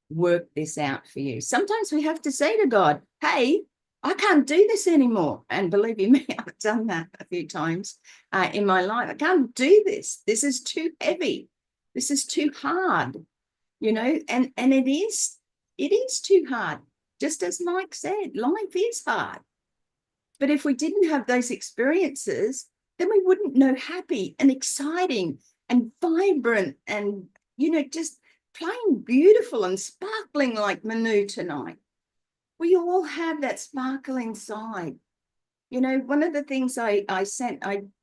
work this out for you. Sometimes we have to say to God, hey, I can't do this anymore. And believe you me, I've done that a few times in my life. I can't do this. This is too heavy. This is too hard, you know, and it is too hard. Just as Mike said, life is hard. But if we didn't have those experiences, then we wouldn't know happy and exciting and vibrant and, you know, just plain beautiful and sparkling like Manu tonight. We all have that sparkle inside. You know, one of the things I do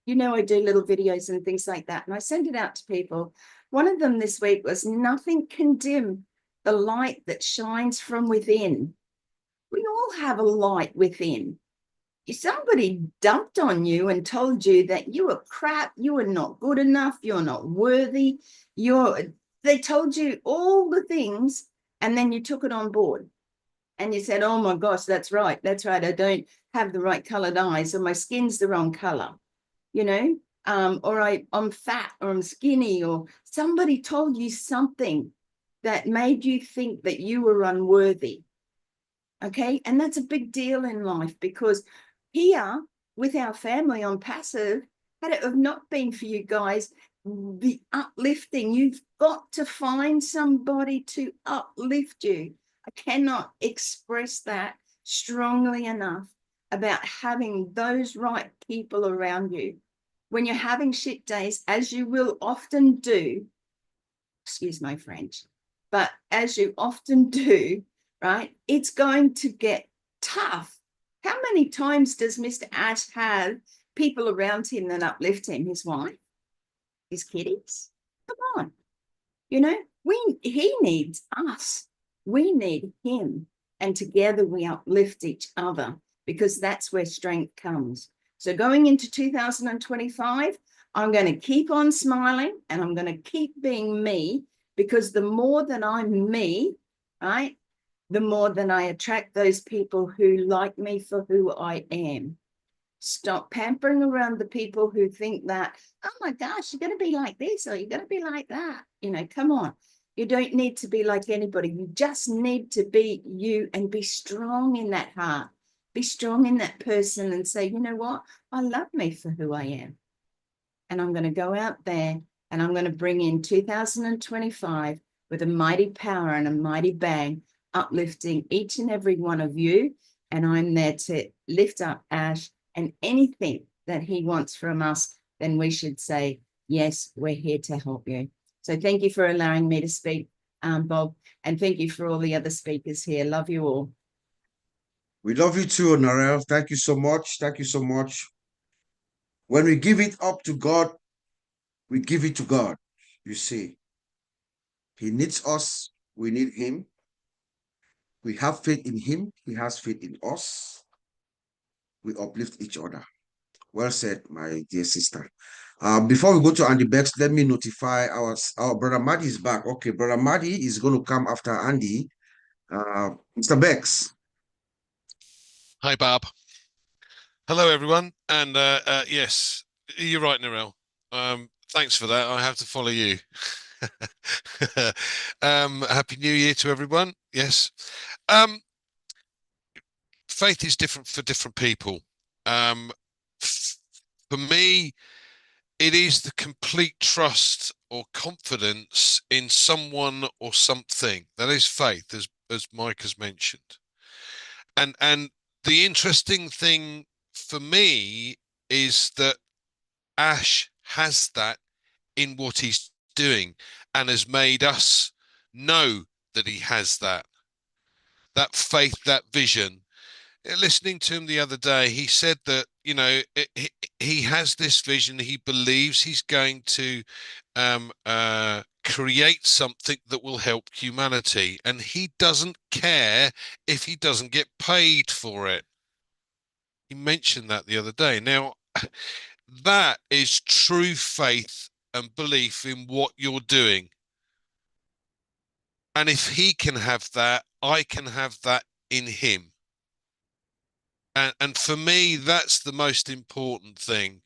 little videos and things like that, and I send it out to people. One of them this week was, nothing can dim the light that shines from within. We all have a light within. If somebody dumped on you and told you that you were crap, you were not good enough, you're not worthy, they told you all the things, and then you took it on board. And you said, oh my gosh, that's right. I don't have the right colored eyes, or my skin's the wrong color, you know, or I'm fat, or I'm skinny, or somebody told you something that made you think that you were unworthy. Okay. And that's a big deal in life, because here with our family on Passive, had it have not been for you guys, the uplifting, you've got to find somebody to uplift you. I cannot express that strongly enough about having those right people around you. When you're having shit days, as you will often do, excuse my French, but as you often do, right, it's going to get tough. How many times does Mr. Ash have people around him that uplift him? His wife, his kiddies? Come on. You know, he needs us. We need him. And together we uplift each other, because that's where strength comes. So going into 2025, I'm going to keep on smiling, and I'm going to keep being me, because the more that I'm me, right, the more that I attract those people who like me for who I am. Stop pampering around the people who think that, oh my gosh, you're going to be like this, or you're going to be like that. You know, come on. You don't need to be like anybody. You just need to be you, and be strong in that heart. Be strong in that person, and say, you know what? I love me for who I am. And I'm going to go out there, and I'm going to bring in 2025 with a mighty power and a mighty bang, uplifting each and every one of you. And I'm there to lift up Ash, and anything that he wants from us, then we should say, yes, we're here to help you. So thank you for allowing me to speak, Bob, and thank you for all the other speakers here. Love you all. We love you too, Narelle. Thank you so much. Thank you so much. When we give it up to God, we give it to God. You see, he needs us. We need him. We have faith in him. He has faith in us. We uplift each other. Well said, my dear sister. Before we go to Andy Bex, let me notify our brother Maddy is back. Okay, brother Maddy is going to come after Andy. Mr. Bex. Hi, Bob. Hello, everyone. And yes, you're right, Narelle. Thanks for that. I have to follow you. Happy New Year to everyone. Yes. Faith is different for different people. For me, it is the complete trust or confidence in someone or something. That is faith, as Mike has mentioned. And the interesting thing for me is that Ash has that in what he's doing and has made us know that he has that faith, that vision. Listening to him the other day, he said that, you know, he has this vision. He believes he's going to create something that will help humanity, and he doesn't care if he doesn't get paid for it. He mentioned that the other day. Now, that is true faith and belief in what you're doing. And if he can have that, I can have that in him. And for me, that's the most important thing.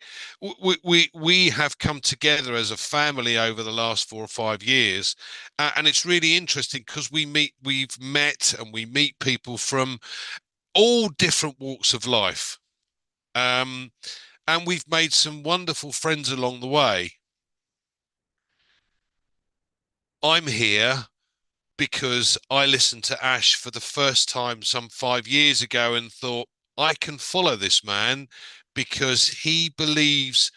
We have come together as a family over the last 4 or 5 years, and it's really interesting because we've met and we meet people from all different walks of life, and we've made some wonderful friends along the way. I'm here because I listened to Ash for the first time some 5 years ago and thought, I can follow this man because he believes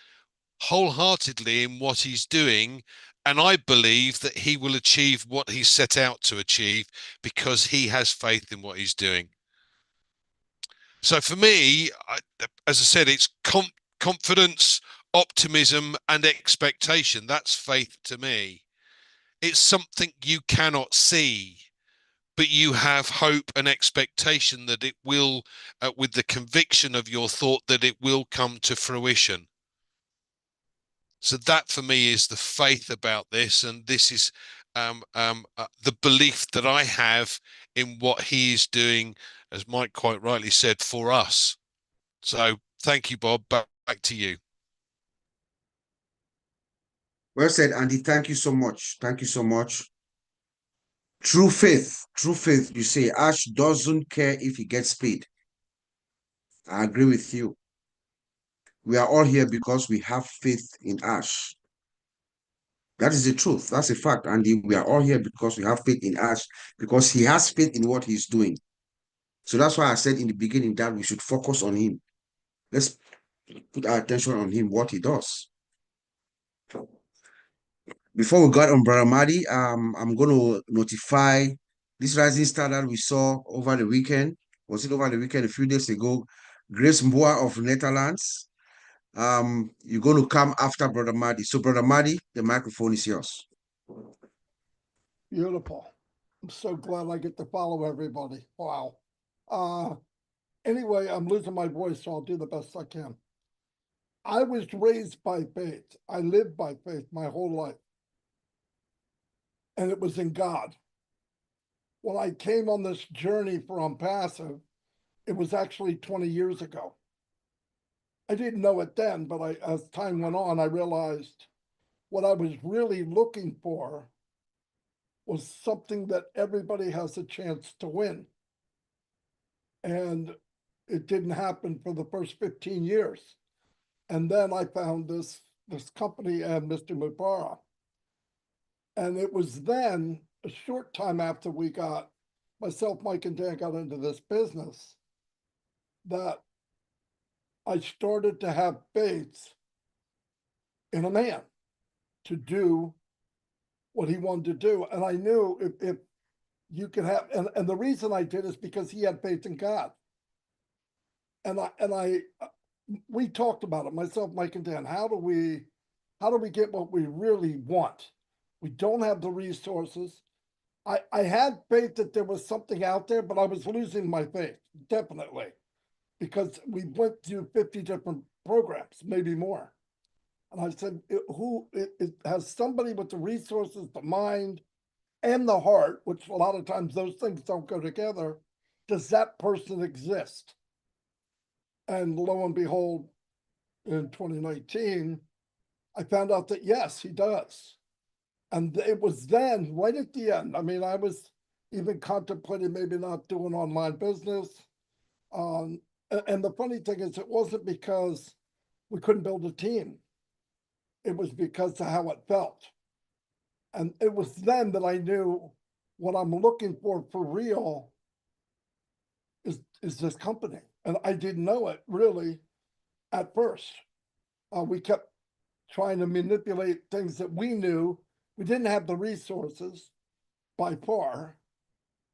wholeheartedly in what he's doing. And I believe that he will achieve what he's set out to achieve because he has faith in what he's doing. So for me, as I said, it's confidence, optimism, and expectation. That's faith to me. It's something you cannot see, but you have hope and expectation that it will, with the conviction of your thought that it will come to fruition. So that for me is the faith about this, and this is the belief that I have in what he is doing, as Mike quite rightly said, for us. So thank you, Bob. Back to you. Well said, Andy. Thank you so much. Thank you so much. True faith, you say, Ash doesn't care if he gets paid. I agree with you. We are all here because we have faith in Ash. That is the truth. That's a fact, Andy. We are all here because we have faith in Ash, because he has faith in what he's doing. So that's why I said in the beginning that we should focus on him. Let's put our attention on him, what he does. Before we got on Brother Madi, I'm going to notify this rising star that we saw over the weekend. Was it over the weekend? A few days ago, Grace Mboa of Netherlands. You're going to come after Brother Madi. So, Brother Madi, the microphone is yours. Beautiful. I'm so glad I get to follow everybody. Wow. Anyway, I'm losing my voice, so I'll do the best I can. I was raised by faith. I lived by faith my whole life. And it was in God. When I came on this journey for ONPASSIVE, it was actually 20 years ago. I didn't know it then, but as time went on, I realized what I was really looking for was something that everybody has a chance to win. And it didn't happen for the first 15 years. And then I found this company and Mr. Mubara. And it was then, a short time after we got, myself, Mike, and Dan got into this business, that I started to have faith in a man to do what he wanted to do. And I knew if you could have, and the reason I did is because he had faith in God. And we talked about it, myself, Mike, and Dan. How do we get what we really want? We don't have the resources. I had faith that there was something out there, but I was losing my faith, definitely, because we went through 50 different programs, maybe more. And I said, it has somebody with the resources, the mind, and the heart, which a lot of times those things don't go together. Does that person exist? And lo and behold, in 2019, I found out that yes, he does. And it was then, right at the end, I mean, I was even contemplating maybe not doing online business. And the funny thing is, it wasn't because we couldn't build a team. It was because of how it felt. And it was then that I knew what I'm looking for real is this company. And I didn't know it really at first. We kept trying to manipulate things that we knew. We didn't have the resources by far,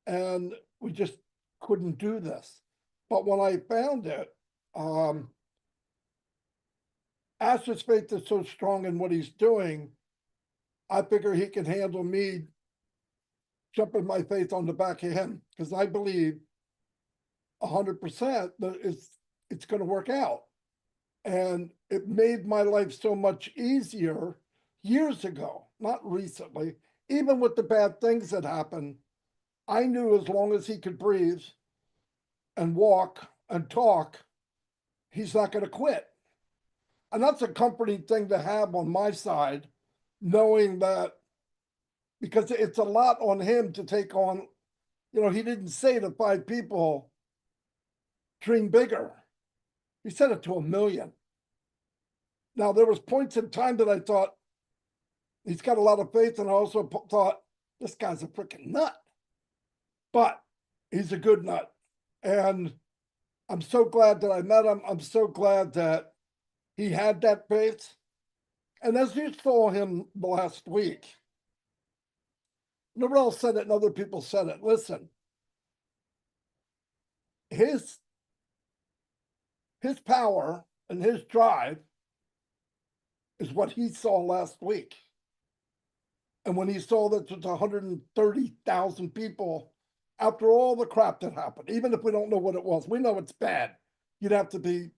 and we just couldn't do this. But when I found it, Ash's faith is so strong in what he's doing, I figure he can handle me jumping my faith on the back of him, because I believe 100% that it's going to work out. And it made my life so much easier years ago, not recently. Even with the bad things that happened, I knew as long as he could breathe and walk and talk, he's not going to quit. And that's a comforting thing to have on my side, knowing that, because it's a lot on him to take on. You know, he didn't say to 5 people, dream bigger. He said it to 1 million. Now, there was points in time that I thought he's got a lot of faith, and I also thought this guy's a freaking nut. But he's a good nut. And I'm so glad that I met him. I'm so glad that he had that faith. And as you saw him last week, nobody else said it and other people said it. Listen, his power and his drive is what he saw last week. And when he saw that there's 130,000 people, after all the crap that happened, even if we don't know what it was, we know it's bad. You'd have to be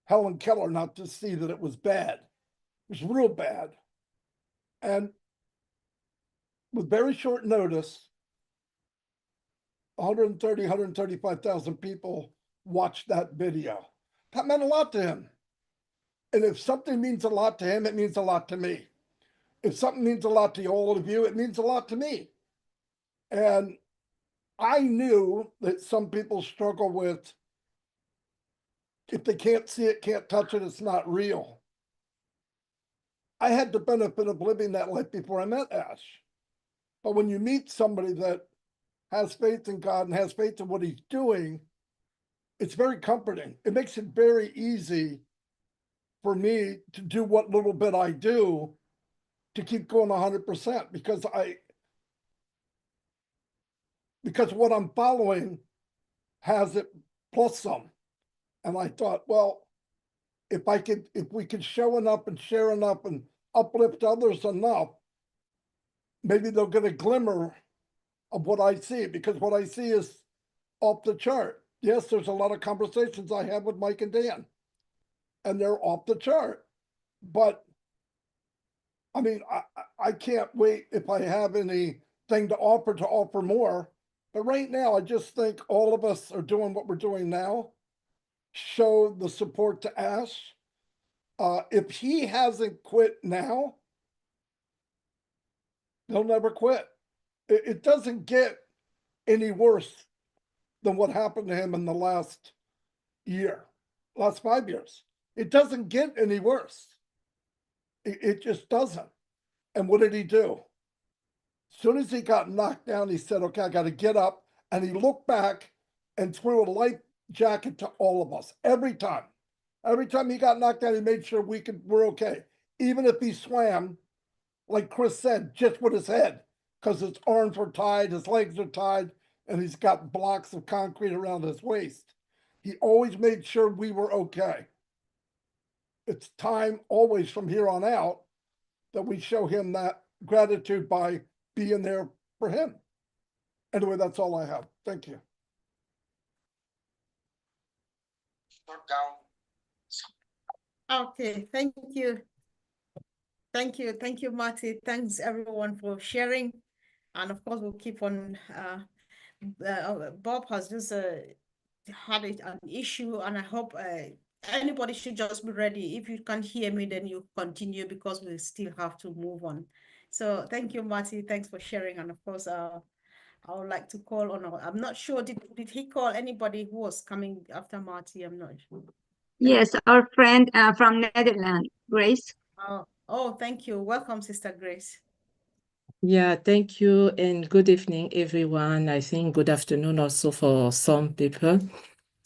Helen Keller not to see that it was bad. It was real bad. And with very short notice, 130, 135,000 people watched that video. That meant a lot to him. And if something means a lot to him, it means a lot to me. If something means a lot to all of you, it means a lot to me. And I knew that some people struggle with, if they can't see it, can't touch it, it's not real. I had the benefit of living that life before I met Ash. But when you meet somebody that has faith in God and has faith in what he's doing, it's very comforting. It makes it very easy for me to do what little bit I do to keep going 100%, because what I'm following has it plus some. And I thought, well, if we could show enough and share enough and uplift others enough, maybe they'll get a glimmer of what I see, because what I see is off the chart. Yes, there's a lot of conversations I have with Mike and Dan, and they're off the chart. But I mean, I can't wait if I have anything to offer more. But right now, I just think all of us are doing what we're doing now. Show the support to Ash. If he hasn't quit now, he'll never quit. It doesn't get any worse than what happened to him in the last 5 years. It doesn't get any worse. It just doesn't. And what did he do? As soon as he got knocked down, he said, okay, I got to get up. And he looked back and threw a life jacket to all of us every time. Every time he got knocked down, he made sure we're okay. Even if he swam, like Chris said, just with his head, because his arms were tied, his legs are tied, and he's got blocks of concrete around his waist. He always made sure we were okay. It's time always from here on out that we show him that gratitude by being there for him. Anyway, that's all I have. Thank you. Okay, thank you. Thank you. Thank you, Marty. Thanks everyone for sharing. And of course, we'll keep on, Bob has just had an issue, and I hope anybody should just be ready. If you can't hear me, then you continue, because we still have to move on. So thank you, Marty. Thanks for sharing. And of course, I would like to call on, I'm not sure, did he call anybody who was coming after Marty? I'm not sure. Yes, our friend from Netherlands, Grace. Oh, thank you. Welcome, Sister Grace. Yeah, thank you and good evening, everyone. I think good afternoon also for some people.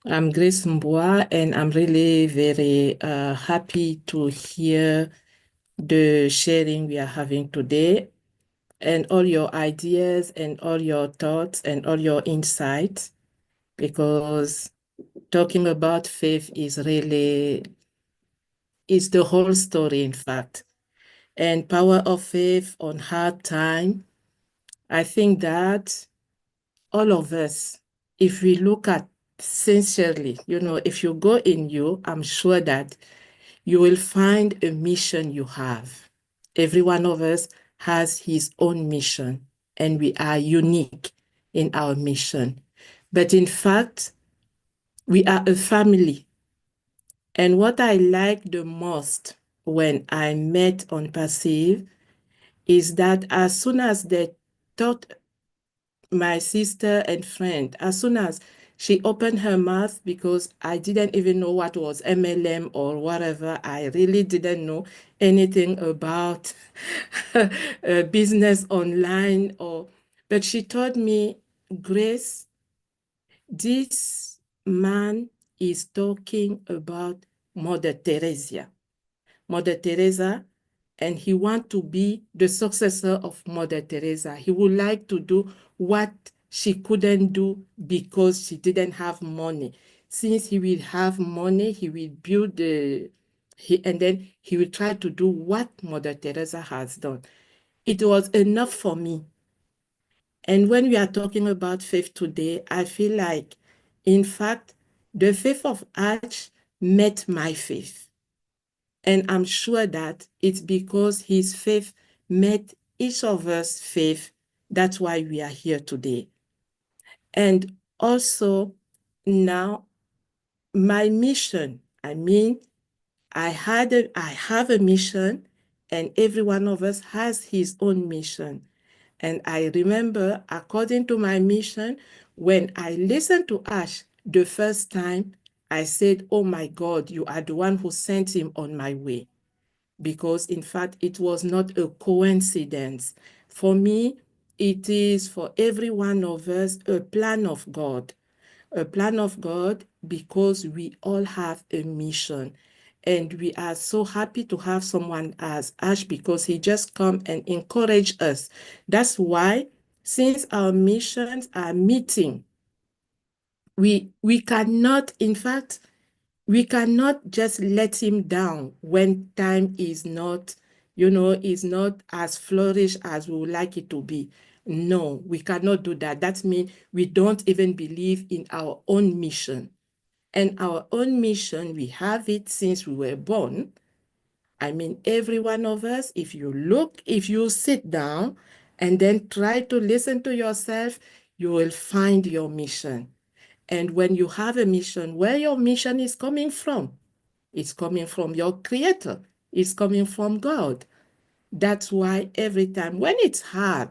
I'm Grace Mboa and I'm really very happy to hear the sharing we are having today and all your ideas and all your thoughts and all your insights, because talking about faith is the whole story, in fact. And power of faith on hard time, I think that all of us, if we look at sincerely, if you go in you, I'm sure that you will find a mission you have. Every one of us has his own mission, and we are unique in our mission. But in fact, we are a family. And what I like the most when I met ONPASSIVE is that as soon as they taught my sister and friend, as soon as she opened her mouth, because I didn't even know what was MLM or whatever, I really didn't know anything about business online, but she told me, Grace, this man is talking about Mother Teresa. Mother Teresa, and he wants to be the successor of Mother Teresa. He would like to do what she couldn't do because she didn't have money. Since he will have money, he will build and then he will try to do what Mother Teresa has done. It was enough for me. And when we are talking about faith today, I feel like, in fact, the faith of Ash met my faith. And I'm sure that it's because his faith met each of us' faith. That's why we are here today. And also now, my mission, I have a mission, and every one of us has his own mission. And I remember, according to my mission, when I listened to Ash the first time, I said, oh my God, you are the one who sent him on my way. Because in fact, it was not a coincidence. For me, it is for every one of us a plan of God. A plan of God, because we all have a mission. And we are so happy to have someone as Ash, because he just come and encourage us. That's why, since our missions are meeting, we cannot, in fact, we cannot just let him down when time is not, is not as flourished as we would like it to be. No, we cannot do that. That means we don't even believe in our own mission. And our own mission, we have it since we were born. Every one of us, if you sit down and then try to listen to yourself, you will find your mission. And when you have a mission, where your mission is coming from, it's coming from your creator. It's coming from God. That's why every time when it's hard,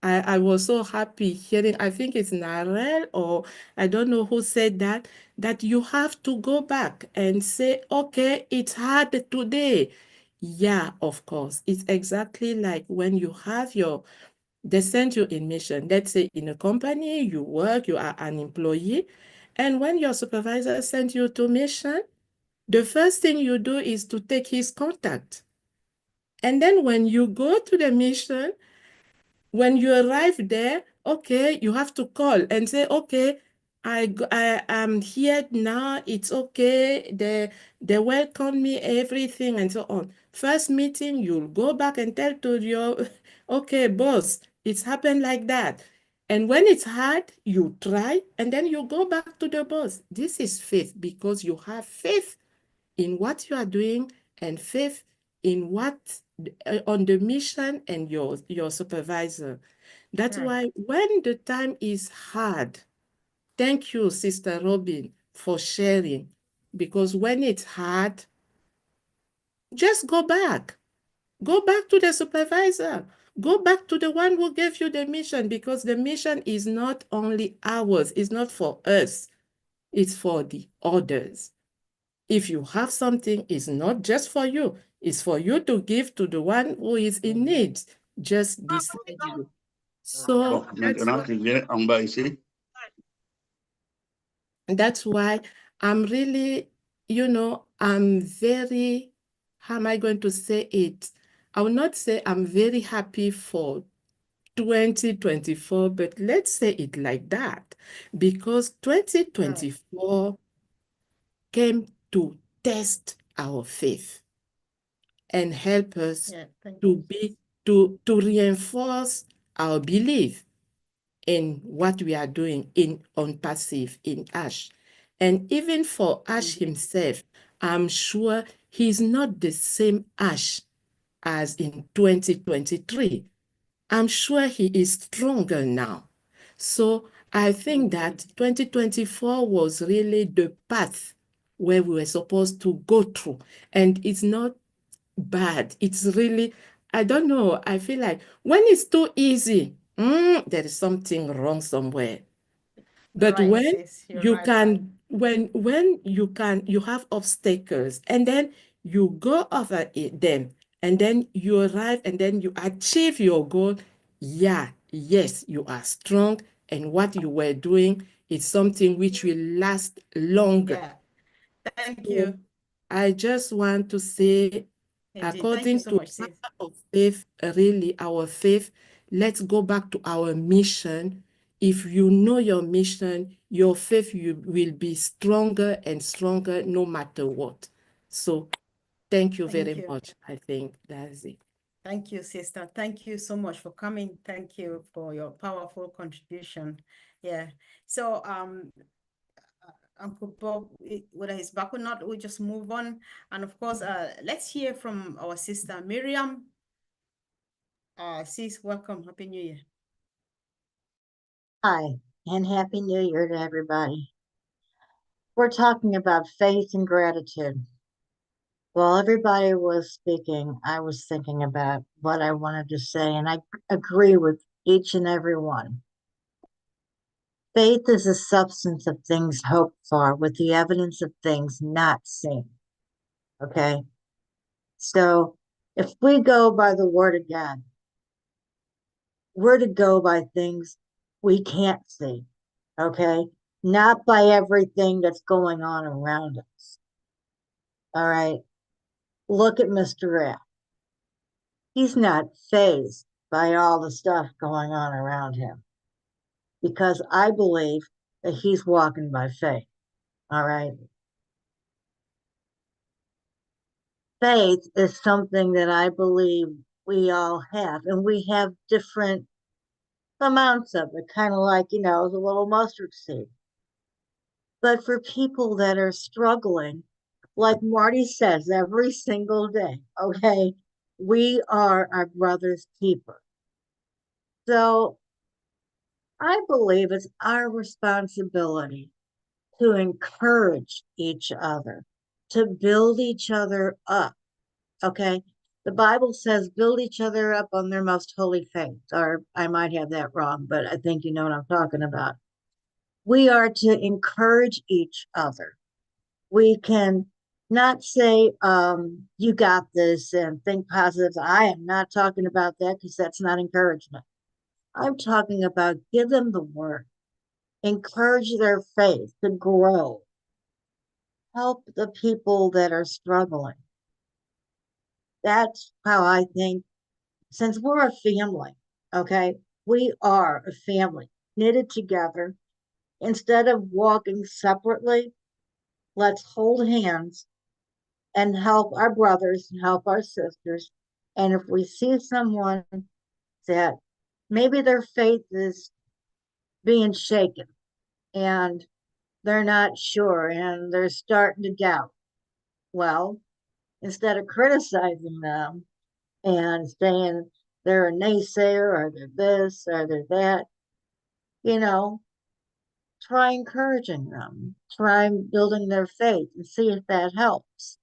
I was so happy hearing, I think it's Narelle, or I don't know who said that you have to go back and say, okay, it's hard today. Yeah, of course. It's exactly like when you have they send you in mission. Let's say in a company, you work, you are an employee. And when your supervisor sends you to mission, the first thing you do is to take his contact. And then when you go to the mission, when you arrive there, okay, you have to call and say, okay, I am here now, it's okay, they welcome me, everything, and so on. First meeting, you'll go back and tell to your, okay, boss, it's happened like that. And when it's hard, you try, and then you go back to the boss. This is faith, because you have faith in what you are doing and faith in what on the mission and your supervisor. That's why when the time is hard, thank you, Sister Robin, for sharing. Because when it's hard, just go back. Go back to the supervisor. Go back to the one who gave you the mission, because the mission is not only ours, it's not for us, it's for the others. If you have something, it's not just for you, it's for you to give to the one who is in need. just beside you. So that's why I'm really, I'm very, how am I going to say it? I will not say I'm very happy for 2024, but let's say it like that, because 2024 came to test our faith and help us to reinforce our belief in what we are doing in ONPASSIVE, in Ash. And even for Ash himself, I'm sure he's not the same Ash as in 2023. I'm sure he is stronger now. So I think that 2024 was really the path where we were supposed to go through. And it's not bad. It's really, I don't know. I feel like when it's too easy, there is something wrong somewhere. But Right, when sis, you're you right. can, when you have obstacles and then you go over them and then you arrive and then you achieve your goal, yes, you are strong and what you were doing is something which will last longer. Yeah. Thank So you. I just want to say, Indeed. Thank you according so to much, sis. of faith, really our faith, let's go back to our mission. If you know your mission, your faith will be stronger and stronger no matter what. So thank you very much. I think that's it. Thank you, sister. Thank you so much for coming. Thank you for your powerful contribution. Yeah. So Uncle Bob, whether he's back or not, we'll just move on. And of course, let's hear from our sister Miriam. Sis, welcome. Happy New Year. Hi, and Happy New Year to everybody. We're talking about faith and gratitude. While everybody was speaking, I was thinking about what I wanted to say, and I agree with each and every one. Faith is the substance of things hoped for, with the evidence of things not seen. Okay? So if we go by the word of God, we're to go by things we can't see. Okay? Not by everything that's going on around us. All right? Look at Mr. F. He's not fazed by all the stuff going on around him because I believe that he's walking by faith. All right? Faith is something that I believe we all have, and we have different amounts of it, kind of like, the little mustard seed. But for people that are struggling, like Marty says every single day, okay, we are our brother's keeper. So I believe it's our responsibility to encourage each other, to build each other up, okay? The Bible says build each other up on their most holy faith, or I might have that wrong, but I think you know what I'm talking about. We are to encourage each other. We can not say, you got this and think positive. I am not talking about that because that's not encouragement. I'm talking about give them the word, encourage their faith to grow, help the people that are struggling. That's how I think, since we're a family, okay, we are a family knitted together. Instead of walking separately, let's hold hands and help our brothers and help our sisters. And if we see someone that maybe their faith is being shaken and they're not sure and they're starting to doubt, well, instead of criticizing them and saying they're a naysayer or they're this or they're that, try encouraging them, try building their faith and see if that helps.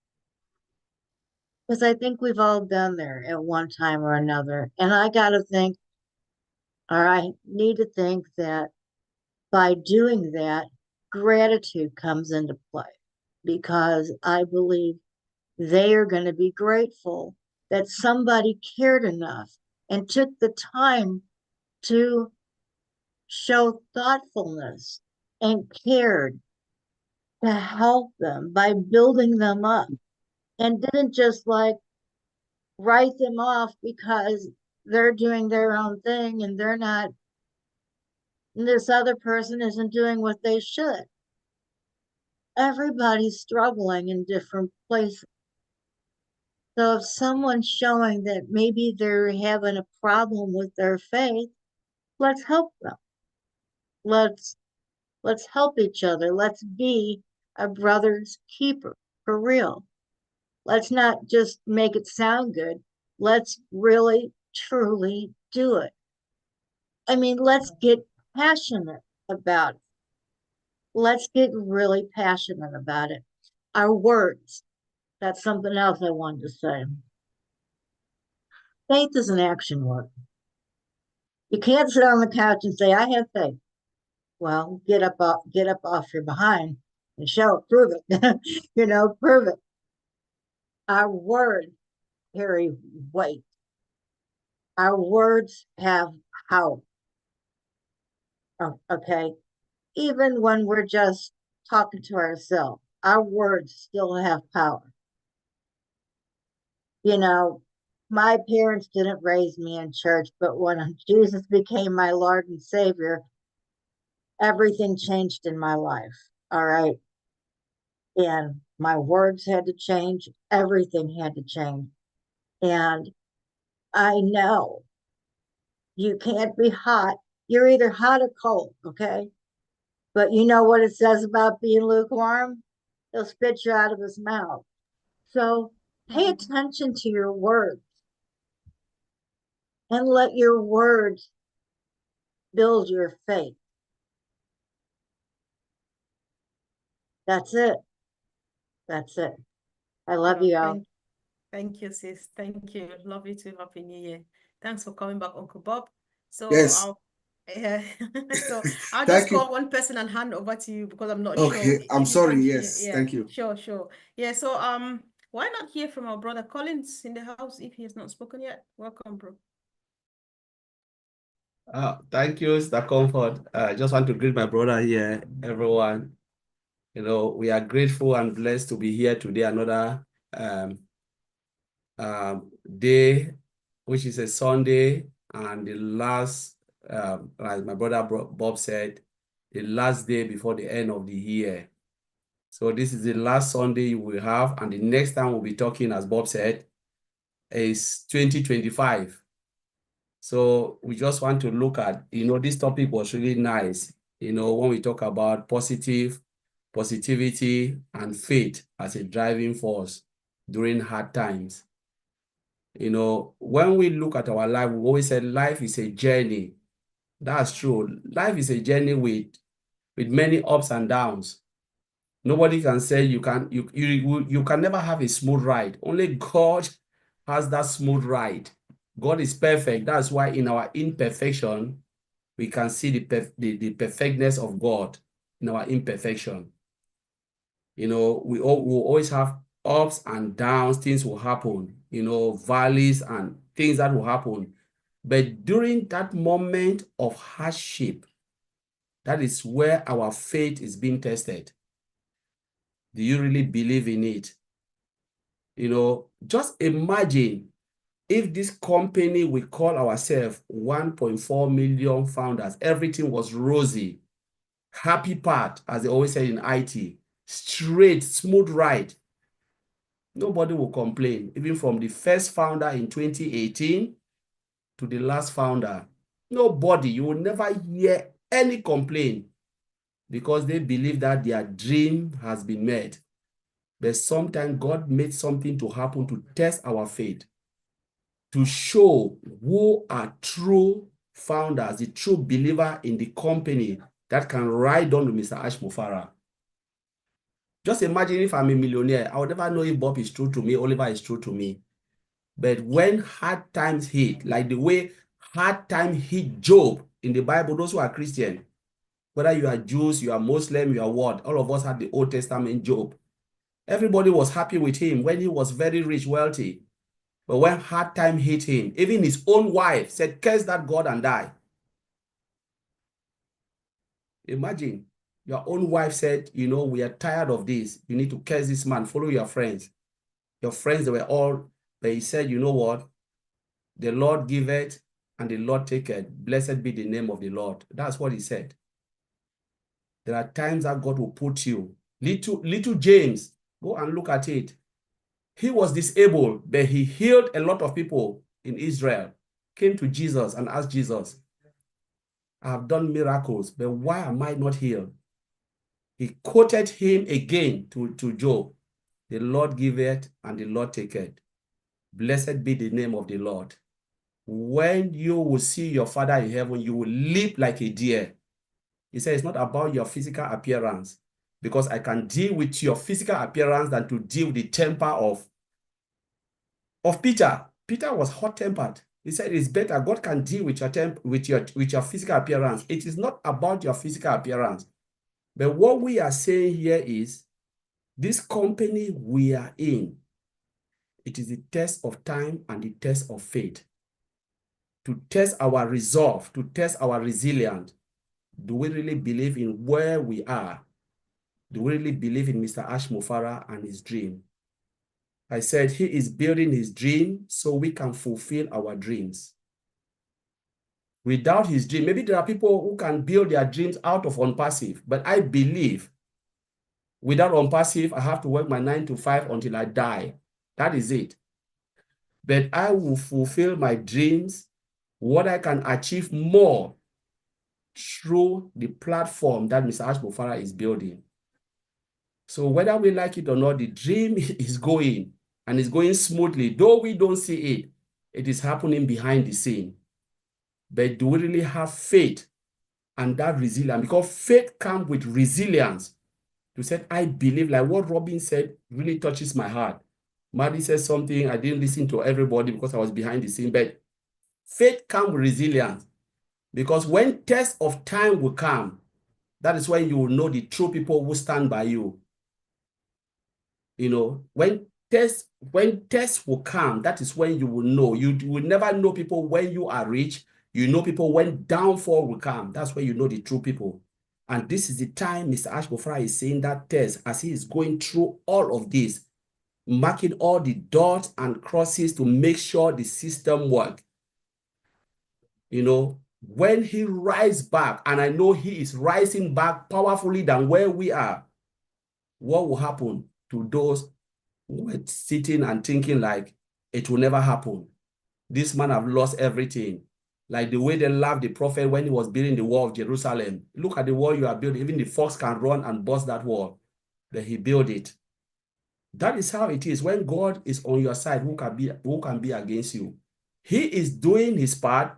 Because I think we've all been there at one time or another. And I got to think, or I need to think that by doing that, gratitude comes into play because I believe they are going to be grateful that somebody cared enough and took the time to show thoughtfulness and cared to help them by building them up, and didn't just like write them off because they're doing their own thing and they're not, this other person isn't doing what they should. Everybody's struggling in different places. So if someone's showing that maybe they're having a problem with their faith, let's help them. Let's help each other. Let's be a brother's keeper for real. Let's not just make it sound good. Let's really, truly do it. I mean, let's get passionate about it. Let's get really passionate about it. Our words, that's something else I wanted to say. Faith is an action word. You can't sit on the couch and say, I have faith. Well, get up off your behind and show it, prove it. Prove it. Our words carry weight. Our words have power. Okay. Even when we're just talking to ourselves, our words still have power. My parents didn't raise me in church, but when Jesus became my Lord and Savior, everything changed in my life. All right. And my words had to change. Everything had to change. And I know you can't be hot. You're either hot or cold. Okay. But you know what it says about being lukewarm? He'll spit you out of his mouth. So pay attention to your words and let your words build your faith. That's it. That's it. I love you all. Thank you, sis. Thank you. Love you too. Happy New Year. Thanks for coming back, Uncle Bob. So Yes. So I'll just Thank you. call one person and hand over to you because I'm not Okay, sure I'm if you sorry. can hear. Yes, Yeah, thank you. sure. Yeah, so why not hear from our brother Collins in the house if he has not spoken yet? Welcome, bro. Thank you, Mr. Comfort. I just want to greet my brother here, everyone. We are grateful and blessed to be here today, another day, which is a Sunday, and the last, as my brother Bob said, the last day before the end of the year. So this is the last Sunday you will have, and the next time we'll be talking, as Bob said, is 2025. So we just want to look at, this topic was really nice, when we talk about positivity and faith as a driving force during hard times. When we look at our life, we always said life is a journey. That's true. Life is a journey with many ups and downs. Nobody can say you can never have a smooth ride. Only God has that smooth ride. God is perfect. That's why in our imperfection, we can see the perfectness of God in our imperfection. We will always have ups and downs. Things will happen, valleys and things that will happen. But during that moment of hardship, that is where our faith is being tested. Do you really believe in it? Just imagine if this company we call ourselves 1.4 million founders, everything was rosy, happy path, as they always say in IT, straight, smooth ride. Nobody will complain, even from the first founder in 2018 to the last founder. Nobody, you will never hear any complaint because they believe that their dream has been met. But sometimes God made something to happen to test our faith, to show who are true founders, the true believer in the company that can ride on to Mr. Ash Mufara. Just imagine if I'm a millionaire, I would never know if Bob is true to me, Oliver is true to me. But when hard times hit, like the way hard time hit Job in the Bible, those who are Christian, whether you are Jews, you are Muslim, you are what, all of us had the Old Testament Job. Everybody was happy with him when he was very rich, wealthy. But when hard time hit him, even his own wife said, curse that God and die. Imagine your own wife said, you know, we are tired of this. You need to curse this man, follow your friends. Your friends, they were all, but he said, you know what? The Lord giveth and the Lord taketh. Blessed be the name of the Lord. That's what he said. There are times that God will put you. Little James, go and look at it. He was disabled, but he healed a lot of people in Israel. Came to Jesus and asked Jesus, I have done miracles, but why am I not healed? He quoted him again to Job. The Lord giveth and the Lord taketh. Blessed be the name of the Lord. When you will see your Father in heaven, you will leap like a deer. He said, it's not about your physical appearance, because I can deal with your physical appearance than to deal with the temper of Peter. Peter was hot-tempered. He said, it's better God can deal with your physical appearance. It is not about your physical appearance. But what we are saying here is, this company we are in, it is the test of time and the test of faith. To test our resolve, to test our resilience. Do we really believe in where we are? Do we really believe in Mr. Ash Mufara and his dream? I said he is building his dream so we can fulfill our dreams. Without his dream, maybe there are people who can build their dreams out of ONPASSIVE, but I believe without ONPASSIVE, I have to work my 9 to 5 until I die. That is it. But I will fulfill my dreams, what I can achieve more through the platform that Mr. Ash Mufara is building. So whether we like it or not, the dream is going, and it's going smoothly. Though we don't see it, it is happening behind the scene. But do we really have faith and that resilience? Because faith comes with resilience. To say, I believe, like what Robin said, really touches my heart. Maddie said something, I didn't listen to everybody because I was behind the scene, but faith comes with resilience. Because when test of time will come, that is when you will know the true people who stand by you. You know, when tests will come, that is when you will know. You will never know people when you are rich. You know people when downfall will come. That's when you know the true people. And this is the time Mr. Ash Mufara is saying that test as he is going through all of this, marking all the dots and crosses to make sure the system works. You know, when he rises back, and I know he is rising back powerfully than where we are, what will happen to those who were sitting and thinking like it will never happen? This man have lost everything. Like the way they laughed the prophet when he was building the wall of Jerusalem. Look at the wall you are building. Even the fox can run and bust that wall. But he built it. That is how it is. When God is on your side, who can be against you? He is doing his part.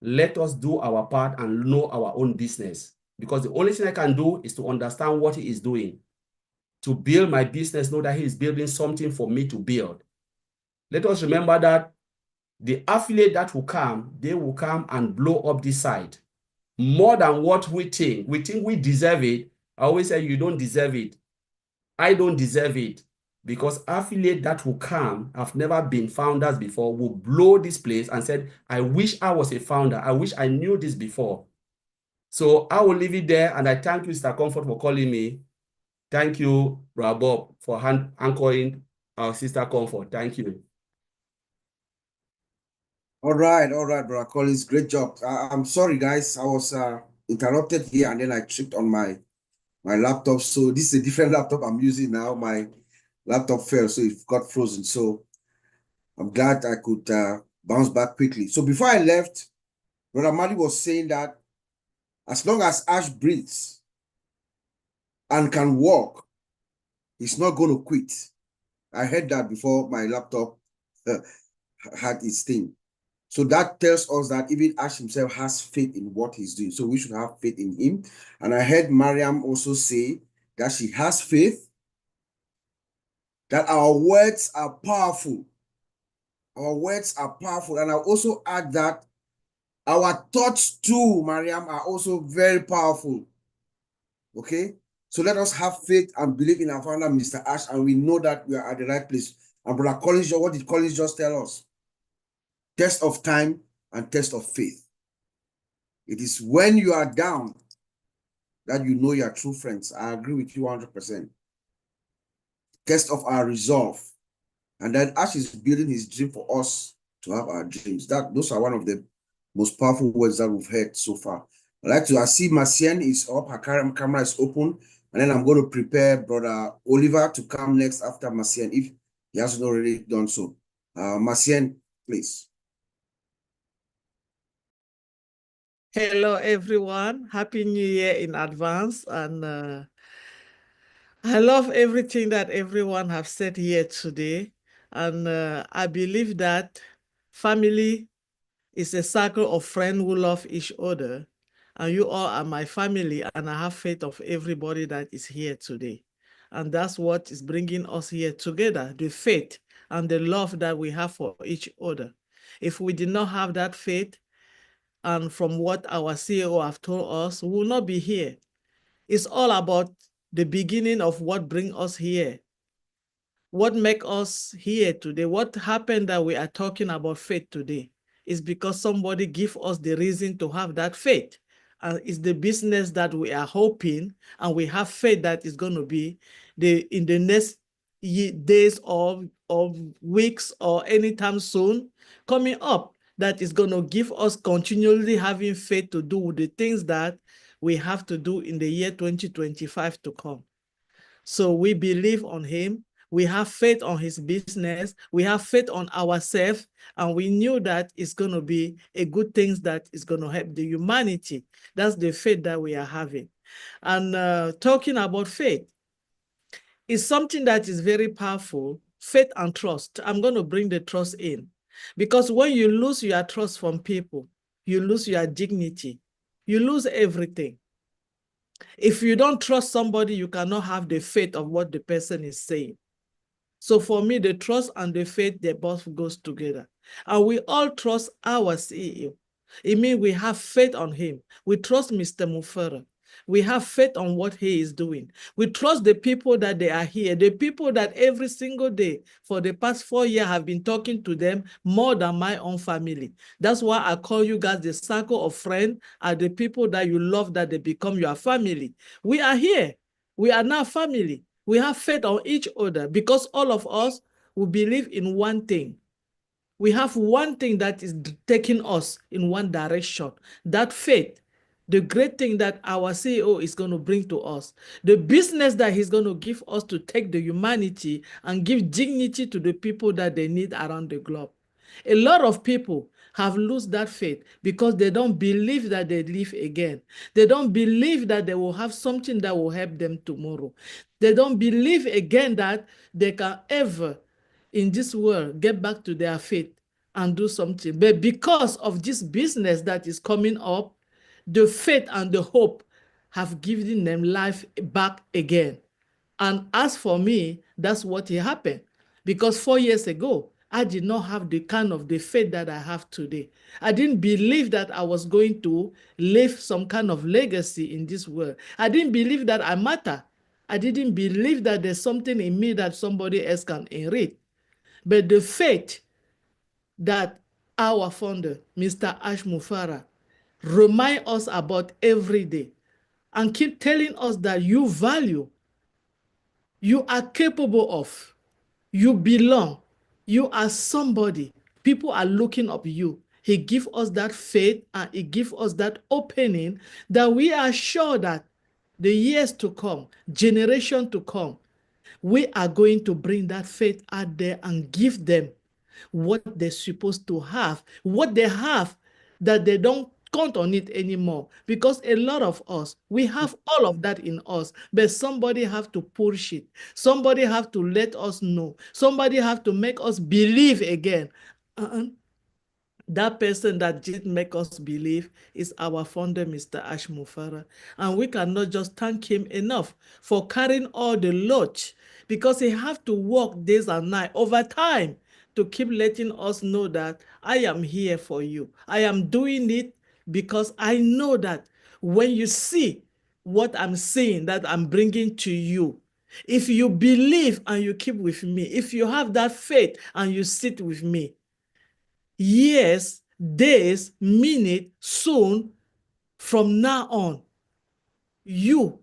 Let us do our part and know our own business. Because the only thing I can do is to understand what he is doing. To build my business, know that he is building something for me to build. Let us remember that the affiliate that will come, they will come and blow up this site. More than what we think. We think we deserve it. I always say you don't deserve it. I don't deserve it. Because affiliate that will come, have never been founders before, will blow this place and said, I wish I was a founder. I wish I knew this before. So I will leave it there. And I thank you, Mr. Comfort, for calling me. Thank you, Brother Bob, for anchoring our Sister Comfort. Thank you. All right, Brother Collins, great job. I'm sorry, guys. I was interrupted here, and then I tripped on my laptop. So this is a different laptop I'm using now. My laptop fell, so it got frozen. So I'm glad I could bounce back quickly. So before I left, Brother Mali was saying that as long as Ash breathes and can walk, he's not going to quit. I heard that before my laptop had its thing. So that tells us that even Ash himself has faith in what he's doing. So we should have faith in him. And I heard Mariam also say that she has faith, that our words are powerful. Our words are powerful. And I'll also add that our thoughts too, Mariam, are also very powerful. Okay? So let us have faith and believe in our founder, Mr. Ash, and we know that we are at the right place. And Brother Collins, what did Collins just tell us? Test of time and test of faith. It is when you are down that you know you are true friends. I agree with you 100%. Test of our resolve. And then Ash is building his dream for us to have our dreams. Those are one of the most powerful words that we've heard so far. I see Macien is up, her camera is open, and then I'm going to prepare Brother Oliver to come next after Macien, if he hasn't already done so. Macien, please. Hello, everyone. Happy New Year in advance. And I love everything that everyone have said here today. And I believe that family is a circle of friends who love each other. And you all are my family, and I have faith of everybody that is here today. And that's what is bringing us here together, the faith and the love that we have for each other. If we did not have that faith, and from what our CEO have told us, we will not be here. It's all about the beginning of what brings us here. What makes us here today? What happened that we are talking about faith today is because somebody give us the reason to have that faith. And it's the business that we are hoping, and we have faith that is going to be in the next days or weeks or anytime soon coming up, that is going to give us continually having faith to do the things that we have to do in the year 2025 to come. So we believe on him. We have faith on his business. We have faith on ourselves. And we knew that it's going to be a good thing that is going to help the humanity. That's the faith that we are having. And talking about faith is something that is very powerful. Faith and trust. I'm going to bring the trust in. Because when you lose your trust from people, you lose your dignity. You lose everything. If you don't trust somebody, you cannot have the faith of what the person is saying. So for me, the trust and the faith, they both goes together. And we all trust our CEO. It means we have faith on him. We trust Mr. Mufara. We have faith on what he is doing. We trust the people that they are here, the people that every single day for the past 4 years have been talking to them more than my own family. That's why I call you guys the circle of friends, are the people that you love, that they become your family. We are here. We are now family. We have faith on each other because all of us will believe in one thing. We have one thing that is taking us in one direction. That faith, the great thing that our CEO is going to bring to us, the business that he's going to give us to take the humanity and give dignity to the people that they need around the globe. A lot of people have lost that faith because they don't believe that they live again. They don't believe that they will have something that will help them tomorrow. They don't believe again that they can ever in this world get back to their faith and do something. But because of this business that is coming up, the faith and the hope have given them life back again. And as for me, that's what happened. Because 4 years ago, I did not have the kind of the faith that I have today. I didn't believe that I was going to leave some kind of legacy in this world. I didn't believe that I matter. I didn't believe that there's something in me that somebody else can inherit. But the faith that our founder, Mr. Ash Mufara, remind us about every day and keep telling us that you value, you are capable of, you belong, you are somebody. People are looking up you. He gives us that faith and he gives us that opening that we are sure that the years to come, generation to come, we are going to bring that faith out there and give them what they're supposed to have, what they have that they don't count on it anymore. Because a lot of us, we have all of that in us, but somebody have to push it. Somebody have to let us know. Somebody have to make us believe again. That person that did make us believe is our founder, Mr. Ash Mufara. And we cannot just thank him enough for carrying all the load, because he have to work days and nights over time to keep letting us know that I am here for you. I am doing it because I know that when you see what I'm seeing, that I'm bringing to you, If you believe and you keep with me, if you have that faith and you sit with me, years, days, minutes, soon, from now on, you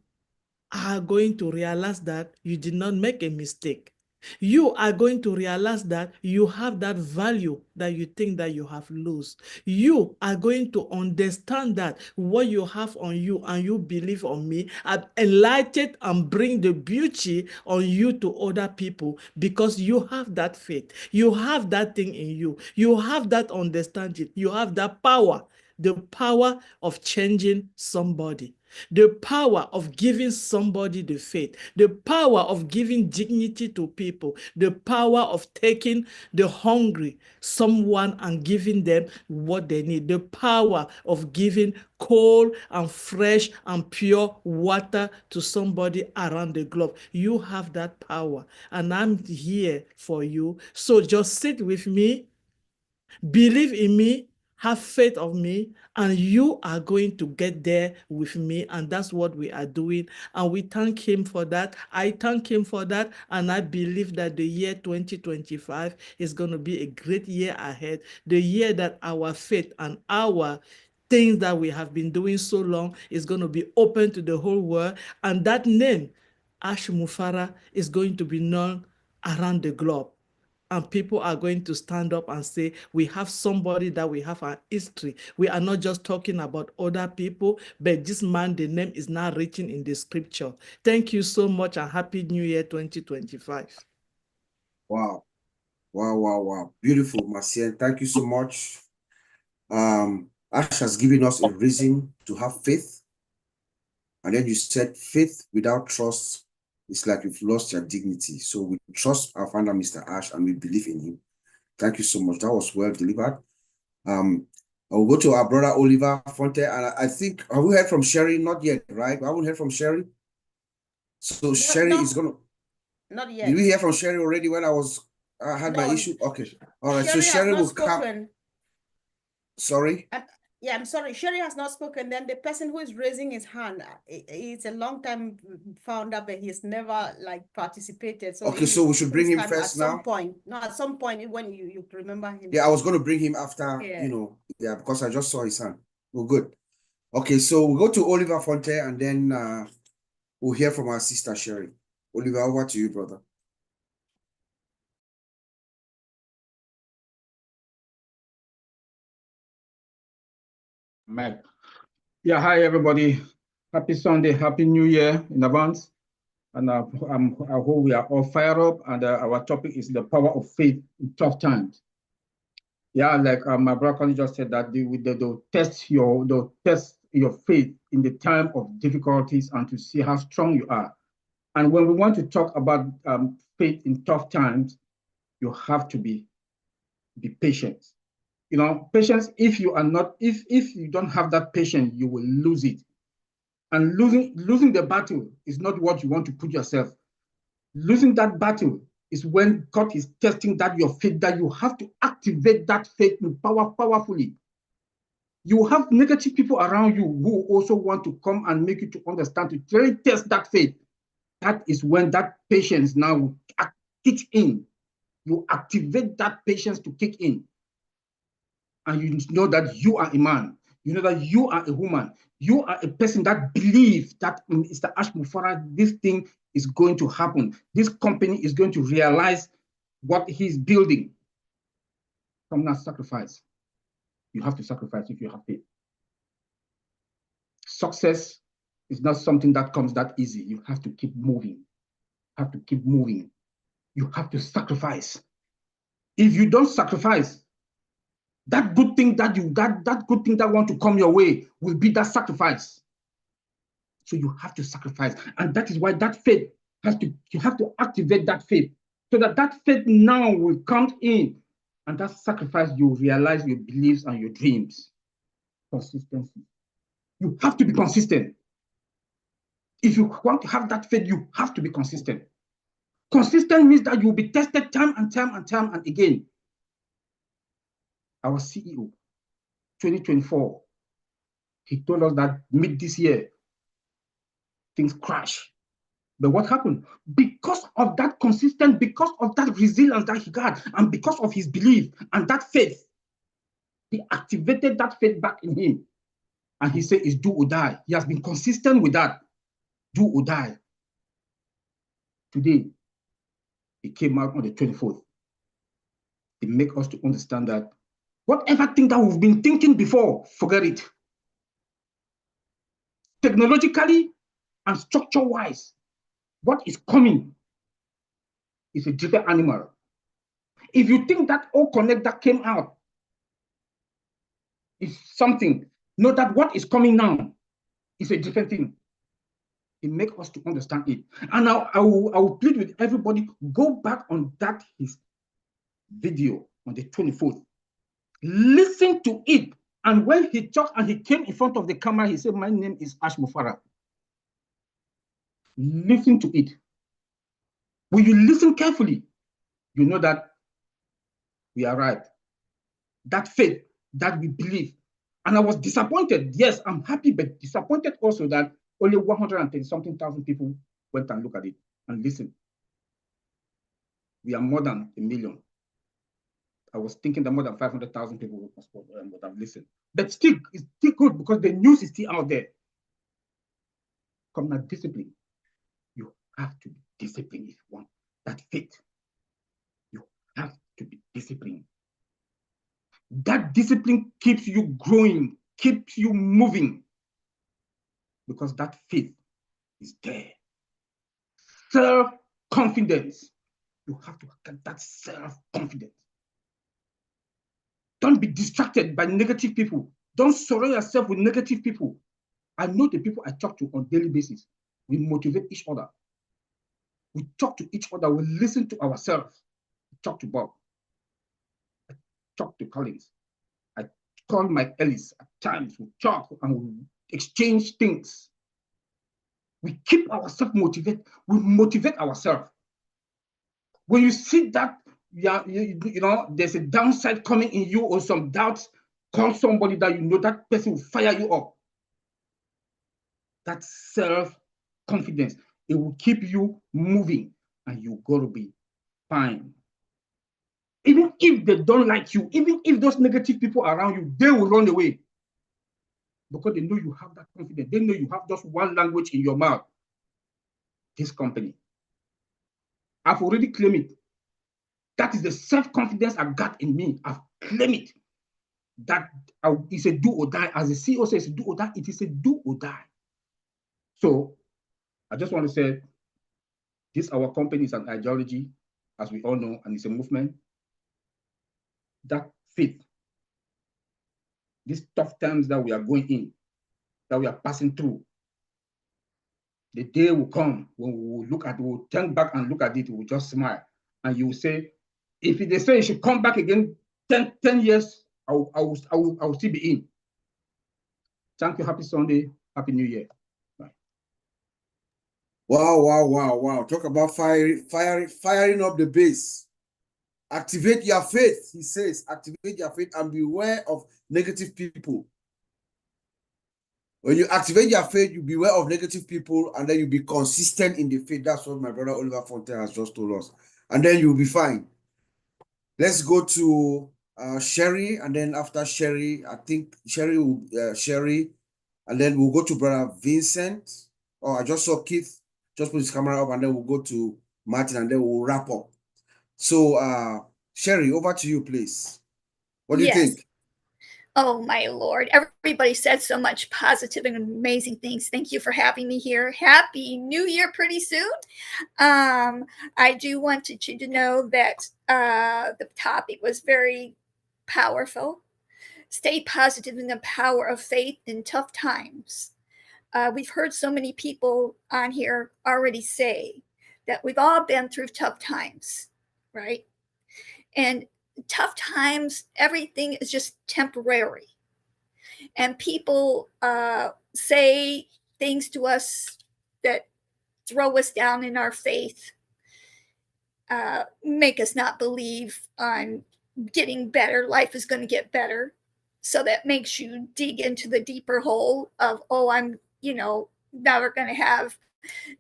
are going to realize that you did not make a mistake. You are going to realize that you have that value that you think that you have lost. You are going to understand that what you have on you and you believe on me, I've enlightened and bring the beauty on you to other people because you have that faith. You have that thing in you. You have that understanding. You have that power, the power of changing somebody. The power of giving somebody the faith, the power of giving dignity to people, the power of taking the hungry someone and giving them what they need, the power of giving cold and fresh and pure water to somebody around the globe. You have that power, and I'm here for you. So just sit with me, believe in me, have faith of me, and you are going to get there with me. And that's what we are doing. And we thank him for that. I thank him for that. And I believe that the year 2025 is going to be a great year ahead. The year that our faith and our things that we have been doing so long is going to be open to the whole world. And that name, Ash Mufara, is going to be known around the globe. And people are going to stand up and say, we have somebody that we have our history. We are not just talking about other people, but this man, the name is now written in the scripture. Thank you so much and Happy New Year 2025. Wow. Wow, wow, wow. Beautiful, Marcien. Thank you so much. Ash has given us a reason to have faith. And then you said faith without trust is like you've lost your dignity. So we trust our founder, Mr. Ash, and we believe in him. Thank you so much. That was well delivered. I'll go to our brother Oliver Fonte, and I think, have we heard from Sherry? Not yet, right? We haven't heard from Sherry. So Sherry is gonna. Not yet. Did we hear from Sherry already when I had my issue? Okay. All right. So Sherry will come. Sorry. Yeah, I'm sorry. Sherry has not spoken. Then the person who is raising his hand, he's a long time founder, but he's never like participated. So okay, so we should bring him first now. At some point, no, at some point when you remember him. Yeah, I was going to bring him after, because I just saw his hand. Well, good. Okay, so we'll go to Oliver Fonte and then we'll hear from our sister Sherry. Oliver, over to you, brother. Mac. Yeah, hi everybody. Happy Sunday, Happy New Year in advance. And I hope we are all fired up. And our topic is the power of faith in tough times. Yeah, like my brother just said that they'll test your faith in the time of difficulties and to see how strong you are. And when we want to talk about faith in tough times, you have to be patient. You know, patience, if you don't have that patience, you will lose it. And losing the battle is not what you want to put yourself. Losing that battle is when God is testing that your faith, that you have to activate that faith powerfully. You have negative people around you who also want to come and make you to understand, to really test that faith. That is when that patience now kicks in. You activate that patience to kick in. And you know that you are a man, you know that you are a woman, you are a person that believes that Mr. Ash Mufara, this thing is going to happen. This company is going to realize what he's building. Come now, sacrifice. You have to sacrifice if you have faith. Success is not something that comes that easy. You have to keep moving. You have to keep moving. You have to sacrifice. If you don't sacrifice, that good thing that good thing that want to come your way will be that sacrifice. So you have to sacrifice. And that is why that faith you have to activate that faith so that faith now will come in. And that sacrifice, you realize your beliefs and your dreams. Consistency. You have to be consistent. If you want to have that faith, you have to be consistent. Consistent means that you'll be tested time and again. Our CEO, 2024, he told us that mid this year, things crash. But what happened? Because of that consistent, because of that resilience that he had, and because of his belief and that faith, he activated that faith back in him. And he said, it's do or die. He has been consistent with that. Do or die. Today, it came out on the 24th. It makes us to understand that whatever thing that we've been thinking before, forget it. Technologically and structure-wise, what is coming is a different animal. If you think that all connect that came out is something, know that what is coming now is a different thing. It makes us to understand it. And now I will plead with everybody, go back on that his video on the 24th. Listen to it. And when he talked and he came in front of the camera, he said, my name is Ash Mufara. Listen to it. When you listen carefully, you know that we are right. That faith, that we believe. And I was disappointed. Yes, I'm happy, but disappointed also that only 130-something thousand people went and looked at it and listened. We are more than 1 million. I was thinking that more than 500,000 people would have listened. But still, it's still good because the news is still out there. Come now, discipline. You have to be disciplined if you want that faith. You have to be disciplined. That discipline keeps you growing, keeps you moving, because that faith is there. Self-confidence. You have to get that self-confidence. Don't be distracted by negative people. Don't surround yourself with negative people. I know the people I talk to on a daily basis. We motivate each other. We talk to each other. We listen to ourselves. I talk to Bob. I talk to Collins. I call Mike Ellis. At times we talk and we exchange things. We keep ourselves motivated. We motivate ourselves. When you see that you know there's a downside coming in you or some doubts, call somebody that you know that person will fire you up. That self-confidence, it will keep you moving and you're going to be fine. Even if they don't like you, even if those negative people around you, they will run away because they know you have that confidence. They know you have just one language in your mouth. This company. I've already claimed it. That is the self-confidence I got in me. I've claimed it. That it's a do or die. As the CEO says, do or die. It is a do or die. So I just want to say, this our company is an ideology, as we all know, and it's a movement. That faith, these tough times that we are going in, that we are passing through, the day will come when we will look at it, we'll turn back and look at it, we'll just smile. And you will say, if they say you should come back again 10 years, I will still be in. Thank you. Happy Sunday. Happy New Year. Bye. Wow. Talk about firing up the base. Activate your faith, he says. Activate your faith and beware of negative people. When you activate your faith, you beware of negative people, and then you be consistent in the faith. That's what my brother Oliver Fontaine has just told us. And then you'll be fine. Let's go to Sherry, and then after Sherry, I think Sherry, and then we'll go to brother Vincent. Oh, I just saw Keith just put his camera up, and then we'll go to Martin, and then we'll wrap up. So, Sherry, over to you, please. What do you think? Oh, my Lord. Everybody said so much positive and amazing things. Thank you for having me here. Happy New Year pretty soon. I do want you to know that the topic was very powerful. Stay positive in the power of faith in tough times. We've heard so many people on here already say that we've all been through tough times, right? And tough times, everything is just temporary. And people say things to us that throw us down in our faith, make us not believe on getting better. Life is going to get better. So that makes you dig into the deeper hole of, oh, I'm, never going to have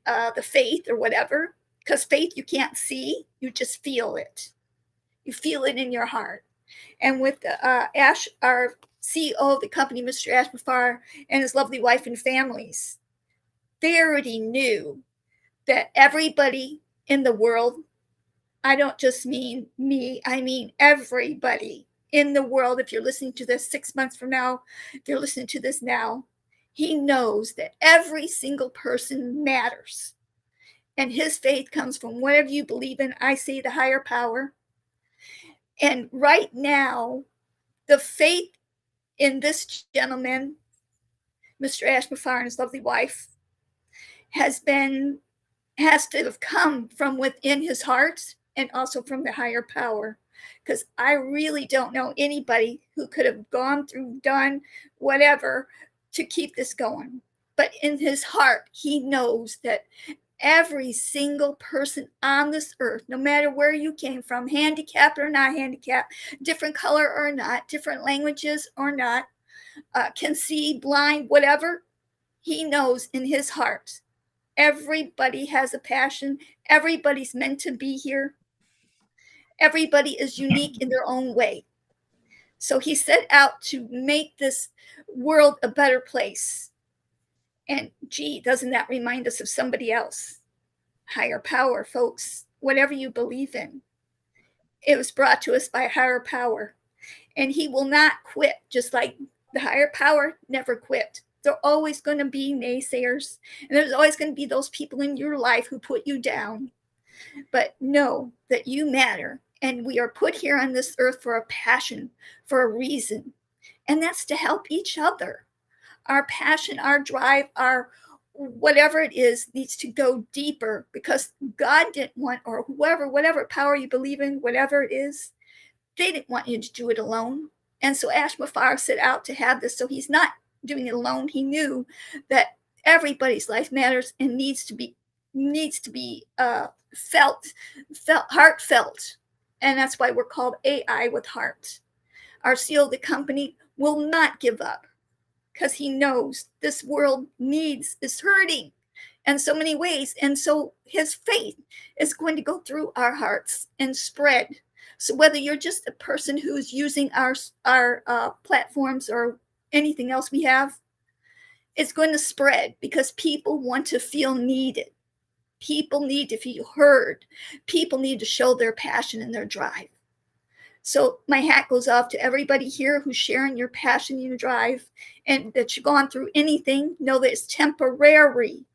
the faith or whatever, because faith you can't see, you just feel it. You feel it in your heart. And with Ash, our CEO of the company, Mr. Ash Mufareh, and his lovely wife and families, they already knew that everybody in the world, I don't just mean me, I mean everybody in the world, if you're listening to this 6 months from now, if you're listening to this now, he knows that every single person matters. And his faith comes from whatever you believe in. I say the higher power. And right now, the faith in this gentleman, Mr. Ash Mufareh and his lovely wife, has to have come from within his heart and also from the higher power. Because I really don't know anybody who could have gone through, done whatever to keep this going. But in his heart, he knows that every single person on this earth, no matter where you came from, handicapped or not handicapped, different color or not, different languages or not, can see, blind, whatever, he knows in his heart. Everybody has a passion. Everybody's meant to be here. Everybody is unique in their own way. So he set out to make this world a better place. And gee, doesn't that remind us of somebody else? Higher power, folks, whatever you believe in. It was brought to us by a higher power. And he will not quit, just like the higher power never quit. There are always going to be naysayers, and there's always going to be those people in your life who put you down. But know that you matter, and we are put here on this earth for a passion, for a reason, and that's to help each other. Our passion, our drive, our whatever it is needs to go deeper, because God didn't want, or whoever, whatever power you believe in, whatever it is, they didn't want you to do it alone. And so Ash Mufareh set out to have this, so he's not doing it alone. He knew that everybody's life matters and needs to be heartfelt. And that's why we're called AI with heart. Our CEO of the company will not give up, because he knows this world is hurting in so many ways. And so his faith is going to go through our hearts and spread. So whether you're just a person who's using our platforms or anything else we have, it's going to spread, because people want to feel needed. People need to feel heard. People need to show their passion and their drive. So my hat goes off to everybody here who's sharing your passion and your drive, and that you've gone through anything. Know that it's temporary.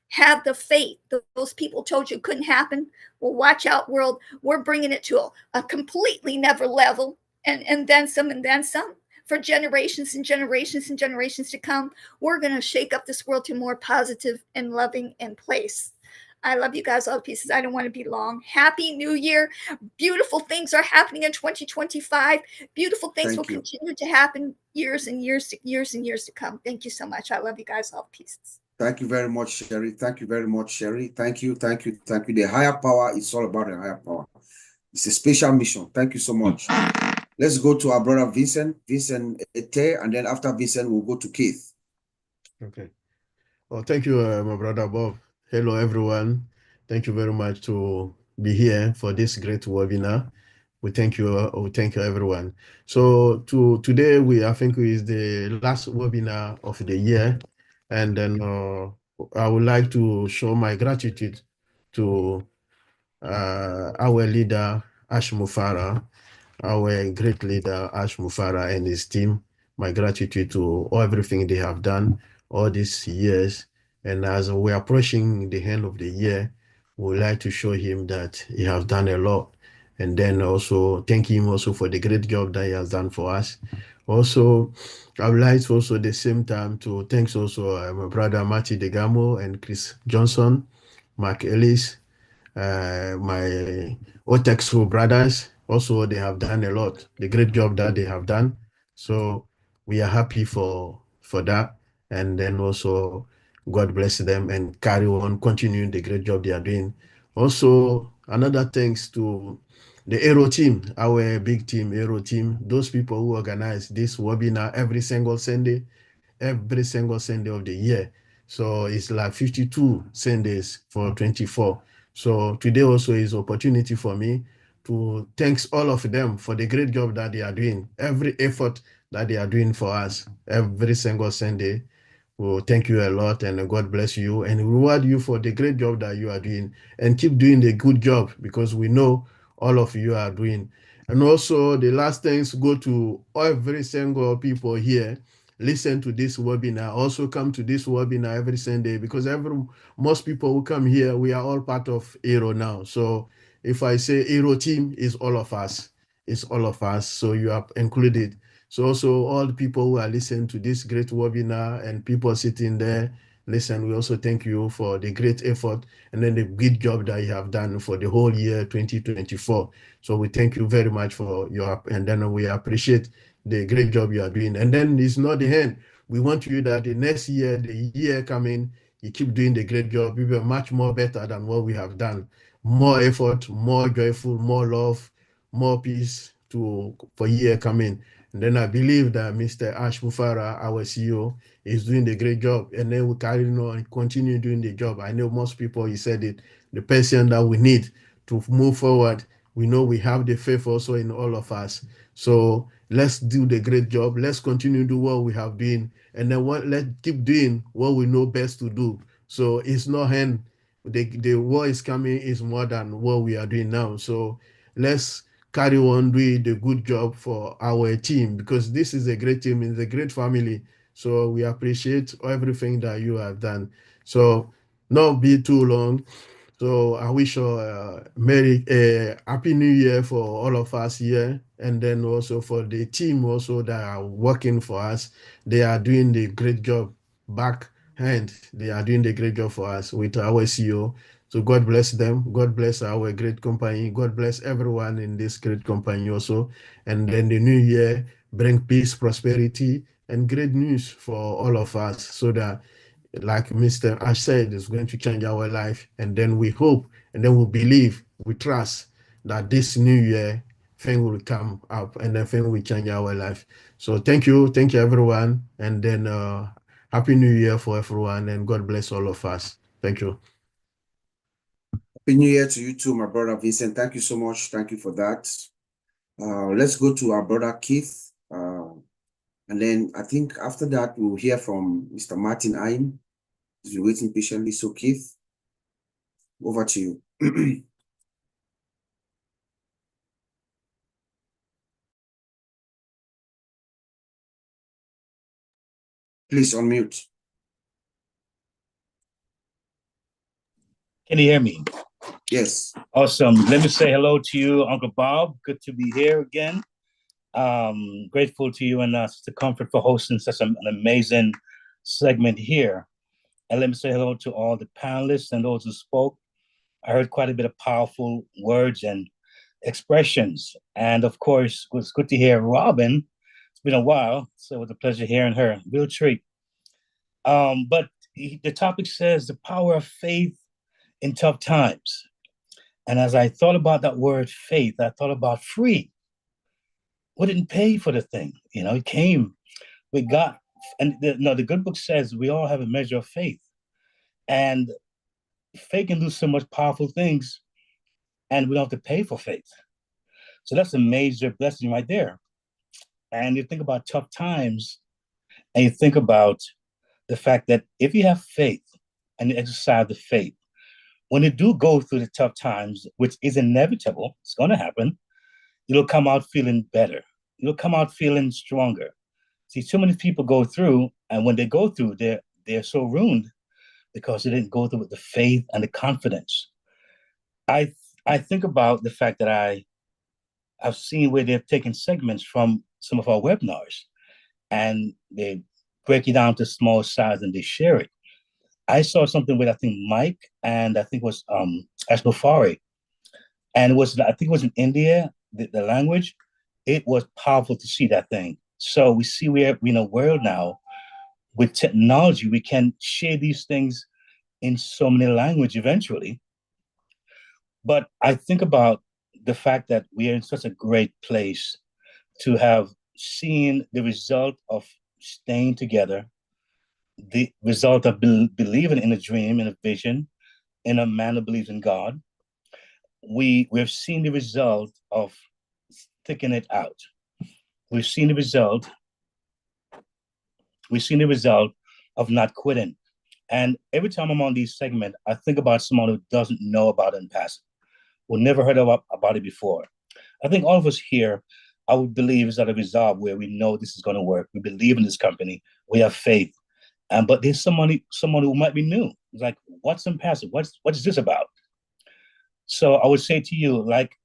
Have the faith. Those people told you it couldn't happen. Well, watch out, world. We're bringing it to a completely never level, and then some, and then some. For generations and generations and generations to come, we're going to shake up this world to a more positive and loving and place. I love you guys all to pieces. I don't want to be long. Happy New Year. Beautiful things are happening in 2025. Beautiful things will continue to happen years and years to come. Thank you so much. I love you guys all to pieces. Thank you very much, Sherry. Thank you very much, Sherry. Thank you. The higher power is all about the higher power. It's a special mission. Thank you so much. Let's go to our brother Vincent Ete, and then after Vincent, we'll go to Keith. Okay. Well, thank you, my brother Bob. Hello, everyone. Thank you very much to be here for this great webinar. We thank you, everyone. So today, I think is the last webinar of the year. And then I would like to show my gratitude to our leader, Ash Mufareh, our great leader, Ash Mufareh, and his team. My gratitude to everything they have done all these years. And as we're approaching the end of the year, we would like to show him that he has done a lot. And then also thank him also for the great job that he has done for us. Also, I would like to also at the same time to thank also my brother Marty Degamo and Chris Johnson, Mark Ellis, my Otexo brothers. Also, they have done a lot, the great job that they have done. So we are happy for that. And then also, God bless them and carry on, continuing the great job they are doing. Also, another thanks to the Aero team, our big team, Aero team, those people who organize this webinar every single Sunday of the year. So it's like 52 Sundays for 24. So today also is opportunity for me to thanks all of them for the great job that they are doing, every effort that they are doing for us every single Sunday. Well, thank you a lot, and God bless you and reward you for the great job that you are doing, and keep doing the good job, because we know all of you are doing. And also the last things go to every single people here. Listen to this webinar. Also come to this webinar every Sunday, because most people who come here, we are all part of Aero now. So if I say Aero team, is all of us. It's all of us. So you are included. So also all the people who are listening to this great webinar and people sitting there, listen, we also thank you for the great effort and then the good job that you have done for the whole year 2024. So we thank you very much for your, and then we appreciate the great job you are doing. And then it's not the end. We want you that the next year, the year coming, you keep doing the great job, even much more better than what we have done. More effort, more joyful, more love, more peace for year coming. And then I believe that Mr. Ash Mufara, our CEO, is doing the great job. And then we carry on and continue doing the job. I know most people, he said it, the person that we need to move forward. We know we have the faith also in all of us. So let's do the great job. Let's continue to do what we have been. And then let's keep doing what we know best to do. So it's not end. The war is coming is more than what we are doing now. So let's carry on doing the good job for our team, because this is a great team, it's a great family. So we appreciate everything that you have done. So not be too long. So I wish you a happy new year for all of us here, and then also for the team also that are working for us. They are doing the great job backhand. They are doing the great job for us with our CEO. So God bless them. God bless our great company. God bless everyone in this great company also. And then the new year bring peace, prosperity, and great news for all of us, so that, like Mr. Ash said, is going to change our life. And then we hope, and then we believe, we trust that this new year thing will come up, and then thing will change our life. So thank you everyone, and then happy new year for everyone, and God bless all of us. Thank you. Happy New Year to you too, my brother Vincent. Thank you so much. Thank you for that. Let's go to our brother Keith. And then I think after that, we'll hear from Mr. Martin Aim. He's been waiting patiently. So Keith, over to you. Please unmute. Can you hear me? Yes. Awesome. Let me say hello to you, Uncle Bob. Good to be here again. Grateful to you and Sister Comfort for hosting such an amazing segment here. And let me say hello to all the panelists and those who spoke. I heard quite a bit of powerful words and expressions. And of course, it was good to hear Robin. It's been a while, so it was a pleasure hearing her. Real treat. But the topic says the power of faith in tough times. And as I thought about that word faith, I thought about free. We didn't pay for the thing, it came, we got, and the good book says we all have a measure of faith. And faith can do so much powerful things, and we don't have to pay for faith. So that's a major blessing right there. And you think about tough times, and you think about the fact that if you have faith and you exercise the faith, when you do go through the tough times, which is inevitable, it's going to happen, you'll come out feeling better. You'll come out feeling stronger. See, too many people go through, and when they go through, they're so ruined because they didn't go through with the faith and the confidence. I think about the fact that I've seen where they've taken segments from some of our webinars, and they break it down to small size and they share it. I saw something with, I think, Mike, and I think it was Asmafari. And I think it was in India, the language. It was powerful to see that thing. So we see we're in a world now with technology, we can share these things in so many languages eventually. But I think about the fact that we are in such a great place to have seen the result of staying together, the result of believing in a dream, in a vision, in a man who believes in God. We've seen the result of sticking it out. We've seen the result of not quitting. And every time I'm on these segments, I think about someone who doesn't know about ONPASSIVE, who never heard about it before. I think all of us here, I would believe, is at a resolve where we know this is going to work. We believe in this company. We have faith. But there's someone who might be new. It's like, what's ONPASSIVE? What is this about? So I would say to you, like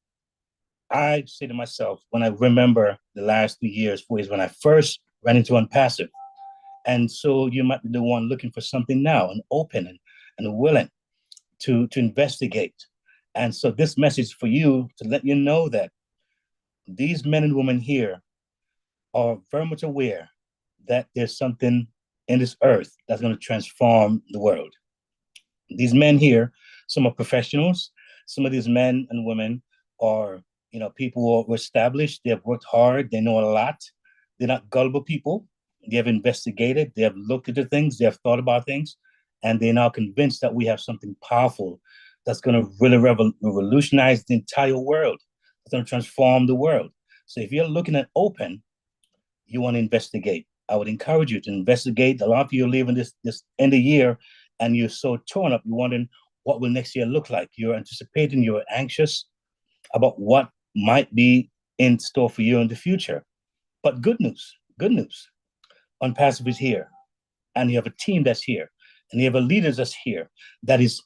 I say to myself, when I remember the last 3 years, 4 years, when I first ran into ONPASSIVE. And so you might be the one looking for something now and open and willing to investigate. And so this message for you to let you know that these men and women here are very much aware that there's something in this earth that's going to transform the world. These men here, some are professionals. Some of these men and women are, people who are established. They have worked hard. They know a lot. They're not gullible people. They have investigated. They have looked at the things. They have thought about things. And they're now convinced that we have something powerful that's going to really revolutionize the entire world. It's going to transform the world. So if you're looking at open, you want to investigate. I would encourage you to investigate. A lot of you are leaving this end of year and you're so torn up. You're wondering, what will next year look like? You're anticipating, you're anxious about what might be in store for you in the future. But good news. ONPASSIVE is here. And you have a team that's here. And you have a leader that's here that is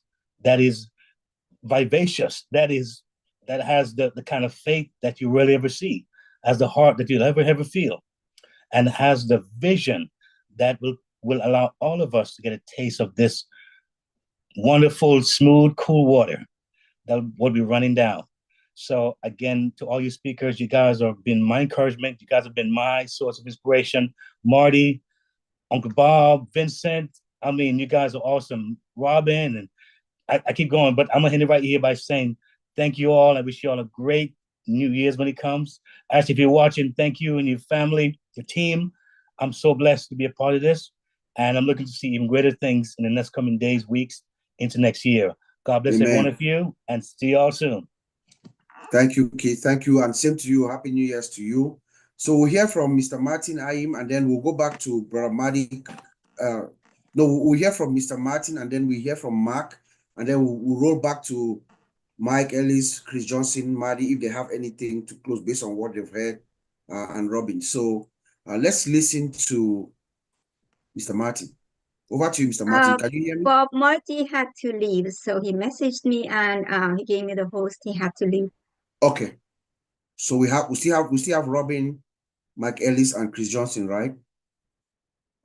vivacious, that has the kind of faith that you rarely ever see, has the heart that you'll ever feel, and has the vision that will allow all of us to get a taste of this wonderful, smooth, cool water that will be running down. So again, to all you speakers, you guys have been my encouragement. You guys have been my source of inspiration. Marty, Uncle Bob, Vincent, I mean, you guys are awesome. Robin, and I keep going, but I'm gonna end it right here by saying thank you all. I wish you all a great New Year's when it comes. Actually, if you're watching, thank you and your family, your team. I'm so blessed to be a part of this. And I'm looking to see even greater things in the next coming days, weeks, into next year. God bless every one of you, and see you all soon. Thank you, Keith. Thank you, and same to you. Happy New Year's to you. So we'll hear from Mr. Martin Ayim, and then we'll go back to Brother Madi. We'll hear from Mr. Martin, and then we hear from Mark, and then we'll roll back to Mike Ellis, Chris Johnson, Madi, if they have anything to close based on what they've heard, and Robin. So let's listen to Mr. Martin. Over to you, Mr. Martin. Can you hear me? Bob Marty had to leave, so he messaged me and he gave me the host. He had to leave. Okay. So we still have Robin, Mike Ellis, and Chris Johnson, right?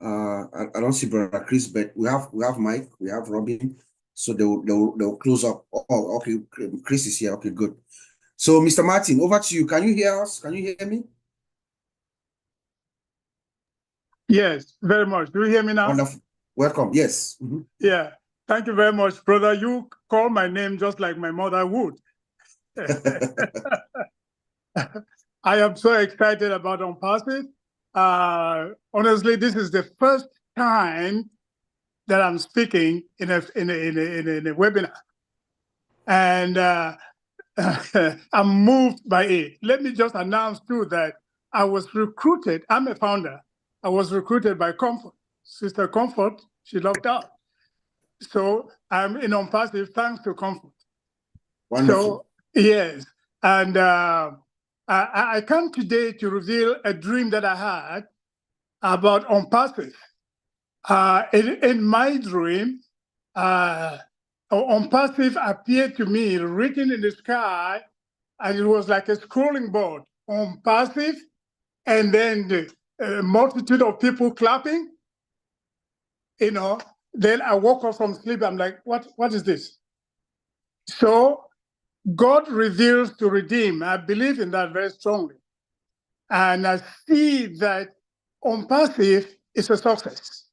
I don't see Brother Chris, but we have Mike, we have Robin. So they'll close up. Oh, okay. Chris is here. Okay, good. So Mr. Martin, over to you. Can you hear us? Can you hear me? Yes, very much. Do you hear me now? Wonderful. Welcome. Yes. Mm-hmm. Yeah. Thank you very much, brother. You call my name just like my mother would. I am so excited about ONPASSIVE. Honestly, this is the first time that I'm speaking in a webinar, and I'm moved by it. Let me just announce too that I was recruited. I'm a founder. I was recruited by Comfort, Sister Comfort. She locked out, so I'm in ONPASSIVE thanks to Comfort. Wonderful. So yes, and I come today to reveal a dream that I had about ONPASSIVE. In my dream, ONPASSIVE appeared to me written in the sky, and it was like a scrolling board. ONPASSIVE, and then a multitude of people clapping. Then I woke up from sleep. I'm like, what is this? So God reveals to redeem. I believe in that very strongly. And I see that ONPASSIVE is a success.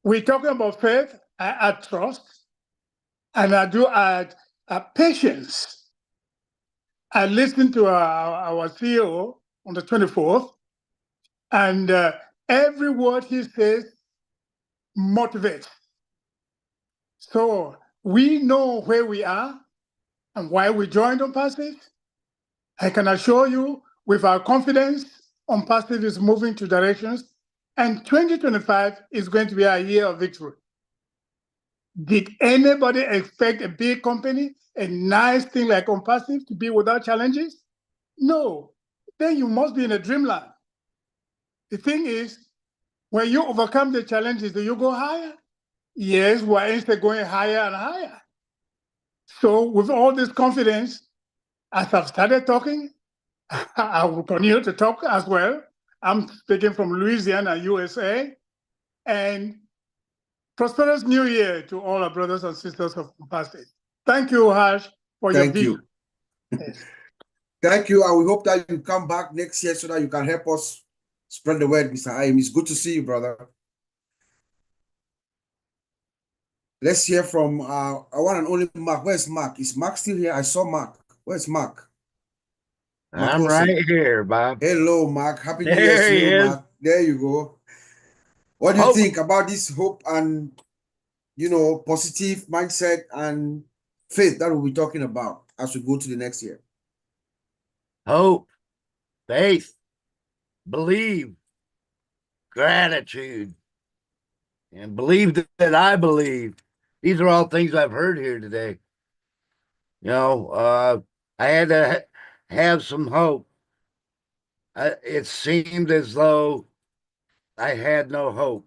We're talking about faith. I add trust. And I do add patience. I listened to our CEO on the 24th. And every word he says motivates. So we know where we are and why we joined ONPASSIVE. I can assure you, with our confidence, ONPASSIVE is moving to directions, and 2025 is going to be a year of victory. Did anybody expect a big company, a nice thing like ONPASSIVE, to be without challenges? No. Then you must be in a dreamland. The thing is, when you overcome the challenges, do you go higher? Yes, we're instead going higher and higher. So with all this confidence, as I've started talking, I will continue to talk as well. I'm speaking from Louisiana, USA, and prosperous New Year to all our brothers and sisters of ONPASSIVE. Thank you, Harsh, for your vision. Yes. Thank you, and we hope that you come back next year so that you can help us spread the word, Mr. Aim. It's good to see you, brother. Let's hear from our one and only Mark. Where's Mark? Is Mark still here? I saw Mark. Where's Mark? I'm right here, Bob. Hello, Mark. Happy New Year There to he you, is. Mark. There you go. What do you think about this hope and, positive mindset and faith that we'll be talking about as we go to the next year? Hope, faith, believe, gratitude, and believe that I believe. These are all things I've heard here today. I had to have some hope. It seemed as though I had no hope,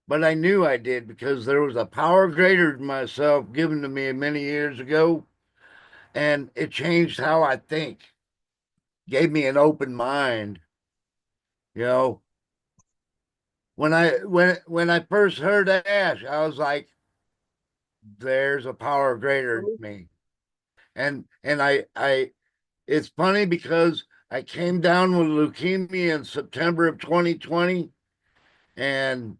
but I knew I did because there was a power greater than myself given to me many years ago, and it changed how I think, gave me an open mind. When I first heard Ash, I was like, there's a power greater than me. And it's funny because I came down with leukemia in September of 2020. And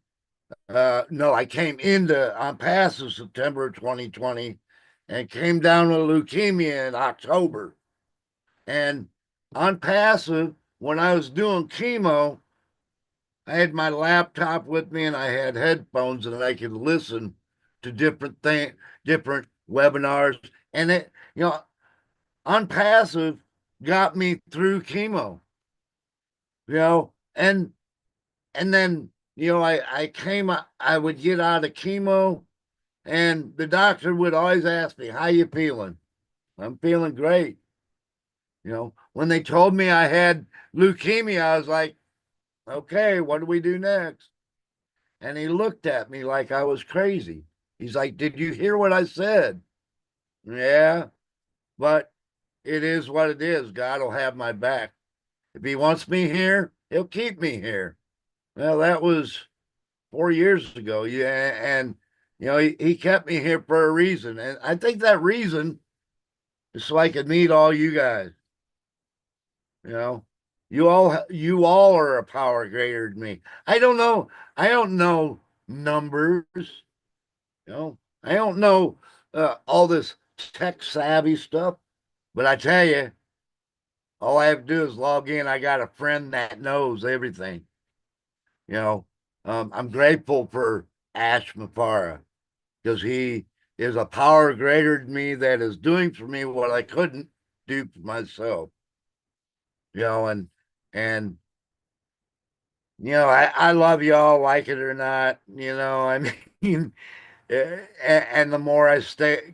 no, I came into ONPASSIVE September of 2020 and came down with leukemia in October. And ONPASSIVE, when I was doing chemo, I had my laptop with me and I had headphones and I could listen to different webinars. And it, ONPASSIVE got me through chemo, and then, I would get out of chemo and the doctor would always ask me, how you feeling? I'm feeling great. When they told me I had leukemia, I was like, okay, what do we do next? And he looked at me like I was crazy. He's like, did you hear what I said? Yeah, but it is what it is. God will have my back. If he wants me here, he'll keep me here. Well, that was 4 years ago. Yeah, and he kept me here for a reason. And I think that reason is so I could meet all you guys. You all are a power greater than me. I don't know numbers. I don't know all this tech savvy stuff, but I tell you, all I have to do is log in. I got a friend that knows everything. I'm grateful for Ash Mafara because he is a power greater than me that is doing for me what I couldn't do for myself. And I love y'all, like it or not. I mean, and the more I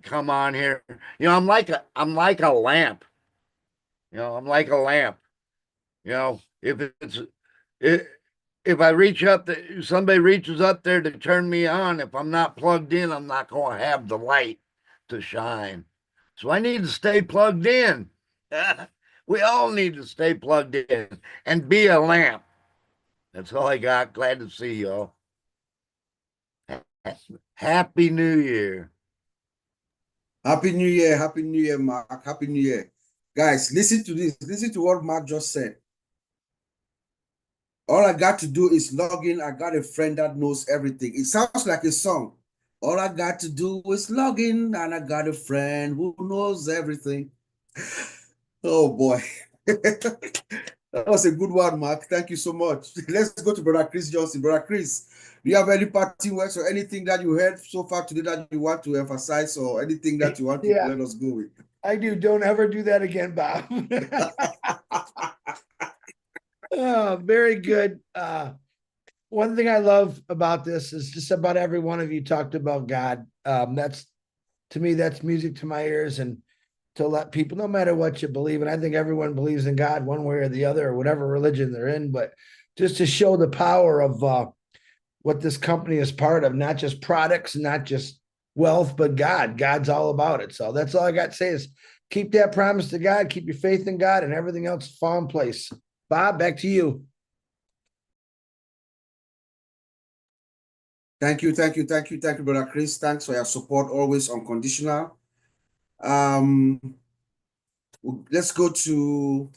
come on here, I'm like a lamp. I'm like a lamp. If I reach up, somebody reaches up there to turn me on. If I'm not plugged in, I'm not going to have the light to shine. So I need to stay plugged in. We all need to stay plugged in and be a lamp. That's all I got. Glad to see y'all. Happy New Year. Happy New Year. Happy New Year, Mark. Happy New Year. Guys, listen to this. Listen to what Mark just said. All I got to do is log in. I got a friend that knows everything. It sounds like a song. All I got to do is log in, and I got a friend who knows everything. Oh, boy. That was a good one, Mark. Thank you so much. Let's go to Brother Chris Johnson. Brother Chris, do you have any parting words or anything that you heard so far today that you want to emphasize or anything that you want to let us go with? I do. Don't ever do that again, Bob. Oh, very good. One thing I love about this is just about every one of you talked about God. That's, to me, that's music to my ears, and to let people, no matter what you believe, and I think everyone believes in God one way or the other, or whatever religion they're in, but just to show the power of what this company is part of, not just products, not just wealth, but God. God's all about it. So that's all I got to say is keep that promise to God, keep your faith in God, and everything else fall in place. Bob, back to you. Thank you, Brother Chris. Thanks for your support, always unconditional. Let's go to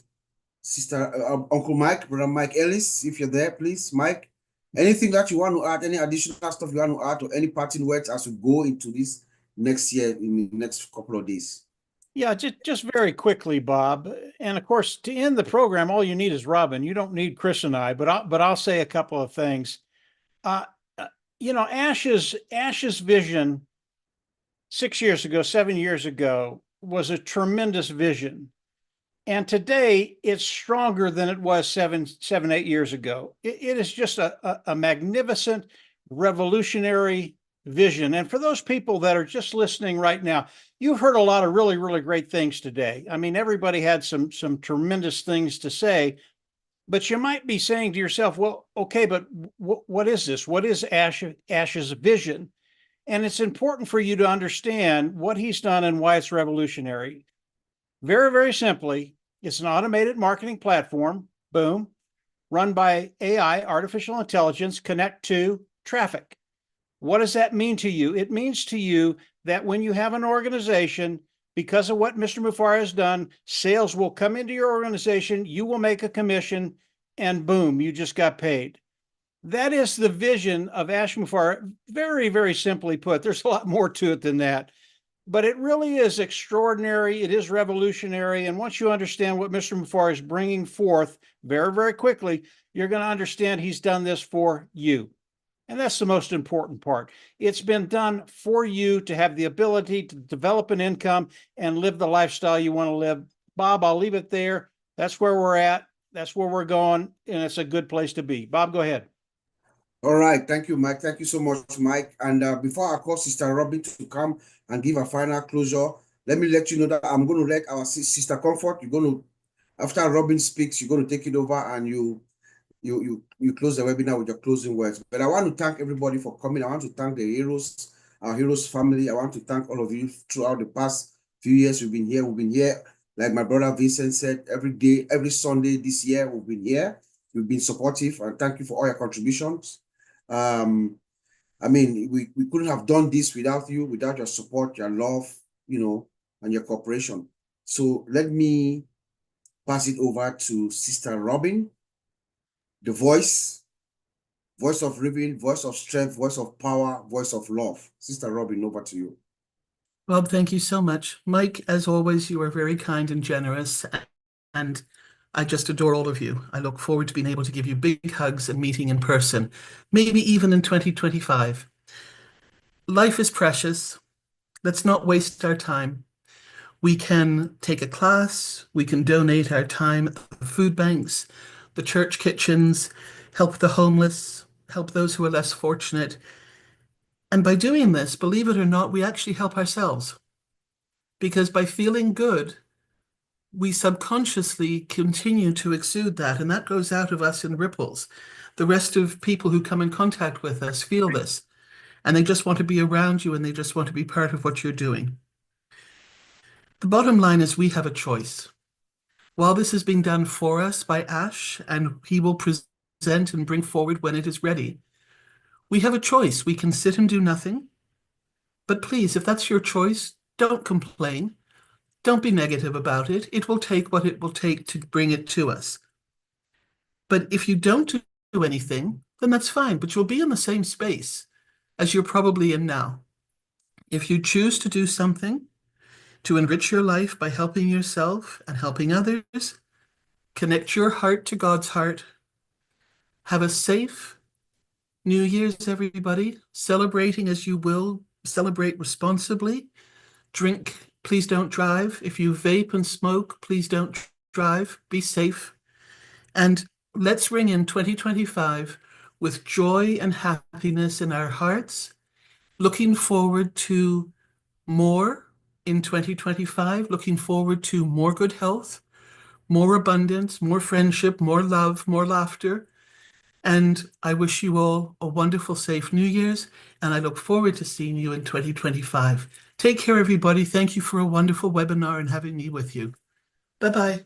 Uncle Mike, Brother Mike Ellis, if you're there, please, Mike. Anything that you want to add, any additional stuff you want to add, or any parting words as we go into this next year in the next couple of days? Yeah, just very quickly, Bob. And of course, to end the program, all you need is Robin. You don't need Chris and I, but I'll say a couple of things. Ash's vision 6 years ago, 7 years ago, was a tremendous vision. And today it's stronger than it was 8 years ago. It is just a magnificent, revolutionary vision. And for those people that are just listening right now, you've heard a lot of really, really great things today. I mean, everybody had some tremendous things to say, but you might be saying to yourself, well, okay, but what is this? What is Ash's vision? And it's important for you to understand what he's done and why it's revolutionary. Very, very simply, it's an automated marketing platform, boom, run by AI, artificial intelligence, connect to traffic. What does that mean to you? It means to you that when you have an organization, because of what Mr. Mufareh has done, sales will come into your organization, you will make a commission, and boom, you just got paid. That is the vision of Ash Mufareh. Very, very simply put. There's a lot more to it than that. But it really is extraordinary. It is revolutionary. And once you understand what Mr. Mufareh is bringing forth very, very quickly, you're going to understand he's done this for you. And that's the most important part. It's been done for you to have the ability to develop an income and live the lifestyle you want to live. Bob, I'll leave it there. That's where we're at. That's where we're going. And it's a good place to be. Bob, go ahead. All right. Thank you, Mike. Thank you so much, Mike. And before I call Sister Robin to come and give a final closure, let me let you know that I'm going to let our Sister Comfort, you're going to, after Robin speaks, you're going to take it over and you close the webinar with your closing words. But I want to thank everybody for coming. I want to thank the heroes, our heroes family. I want to thank all of you throughout the past few years we've been here. We've been here, like my brother Vincent said, every day, every Sunday this year, we've been here. You've been supportive, and thank you for all your contributions. I mean, we couldn't have done this without you, without your support, your love, and your cooperation. So let me pass it over to Sister Robin, the voice of living, voice of strength, voice of power, voice of love. Sister Robin, over to you. Bob, thank you so much. Mike, as always, you are very kind and generous, and I just adore all of you. I look forward to being able to give you big hugs and meeting in person, maybe even in 2025. Life is precious. Let's not waste our time. We can take a class, we can donate our time at the food banks, the church kitchens, help the homeless, help those who are less fortunate. And by doing this, believe it or not, we actually help ourselves. Because by feeling good, we subconsciously continue to exude that, and that goes out of us in ripples. The rest of people who come in contact with us feel this, and they just want to be around you, and they just want to be part of what you're doing. The bottom line is we have a choice. While this is being done for us by Ash, and he will present and bring forward when it is ready, we have a choice. We can sit and do nothing. But please, if that's your choice, don't complain. Don't be negative about it. It will take what it will take to bring it to us. But if you don't do anything, then that's fine, but you'll be in the same space as you're probably in now. If you choose to do something to enrich your life by helping yourself and helping others, Connect your heart to God's heart. Have a safe New Year's, everybody. Celebrating as you will, celebrate responsibly. Drink, please don't drive. If you vape and smoke, please don't drive. Be safe. And let's ring in 2025 with joy and happiness in our hearts. Looking forward to more in 2025. Looking forward to more good health, more abundance, more friendship, more love, more laughter. And I wish you all a wonderful, safe New Year's, and I look forward to seeing you in 2025. Take care, everybody. Thank you for a wonderful webinar and having me with you. Bye-bye.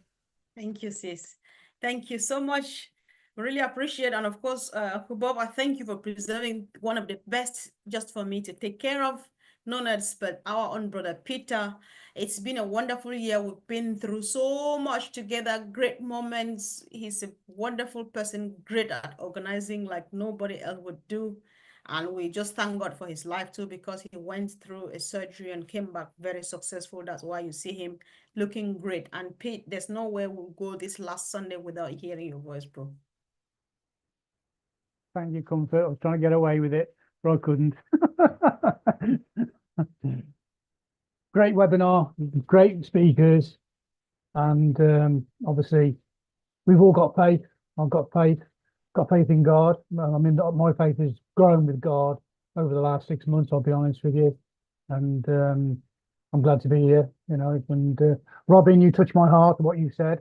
Thank you, sis. Thank you so much. Really appreciate, and of course, Bob, I thank you for preserving one of the best just for me to take care of, none else but our own brother Peter. It's been a wonderful year. We've been through so much together, great moments. He's a wonderful person, great at organizing like nobody else would do. And we just thank God for his life too, because he went through a surgery and came back very successful. That's why you see him looking great. And Pete, there's nowhere we'll go this last Sunday without hearing your voice, bro. Thank you, Comfort. I was trying to get away with it, but I couldn't. Great webinar, great speakers, and obviously we've all got faith. I've got faith in God. I mean, my faith has grown with God over the last 6 months, I'll be honest with you. And I'm glad to be here, you know. And Robin, you touched my heart, what you said.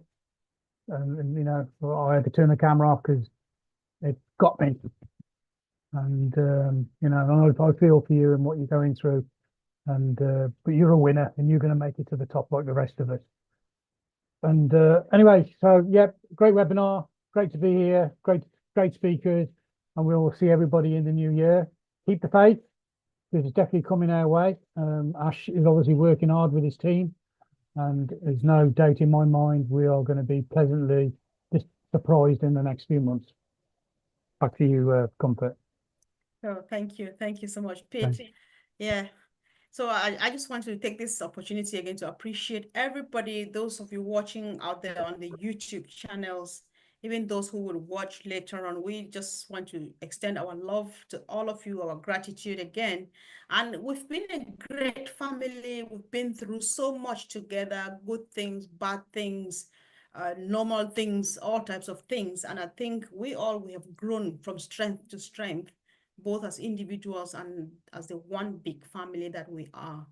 And you know, I had to turn the camera off because it got me. And you know, I feel for you and what you're going through. And but you're a winner, and you're going to make it to the top like the rest of us. And anyway, so yeah, great webinar, great to be here, great speakers, and we'll see everybody in the new year. Keep the faith, because it's definitely coming our way. Ash is obviously working hard with his team, and there's no doubt in my mind we are going to be pleasantly surprised in the next few months. Back to you, Comfort. Oh, thank you so much, Pete. Yeah. So I just want to take this opportunity again to appreciate everybody, those of you watching out there on the YouTube channels, even those who will watch later on. We just want to extend our love to all of you, our gratitude again. And we've been a great family. We've been through so much together, good things, bad things, normal things, all types of things. And I think we have grown from strength to strength, both as individuals and as the one big family that we are.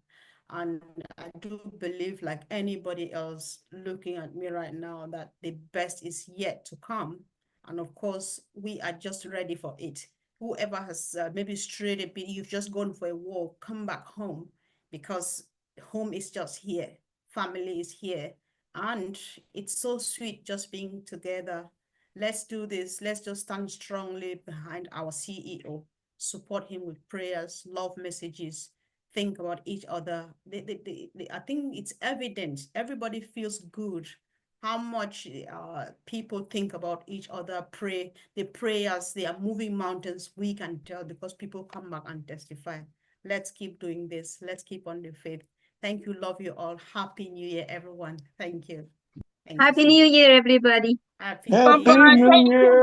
And I do believe, like anybody else looking at me right now, that the best is yet to come. And of course, we are just ready for it. Whoever has maybe strayed a bit, you've just gone for a walk, come back home, because home is just here. Family is here. And it's so sweet just being together. Let's do this. Let's just stand strongly behind our CEO. Support him with prayers, love messages, think about each other. I think it's evident. Everybody feels good how much people think about each other, pray. The prayers, they are moving mountains. We can tell because people come back and testify. Let's keep doing this. Let's keep on the faith. Thank you. Love you all. Happy New Year, everyone. Thank you. Happy New Year, everybody. Happy New Year.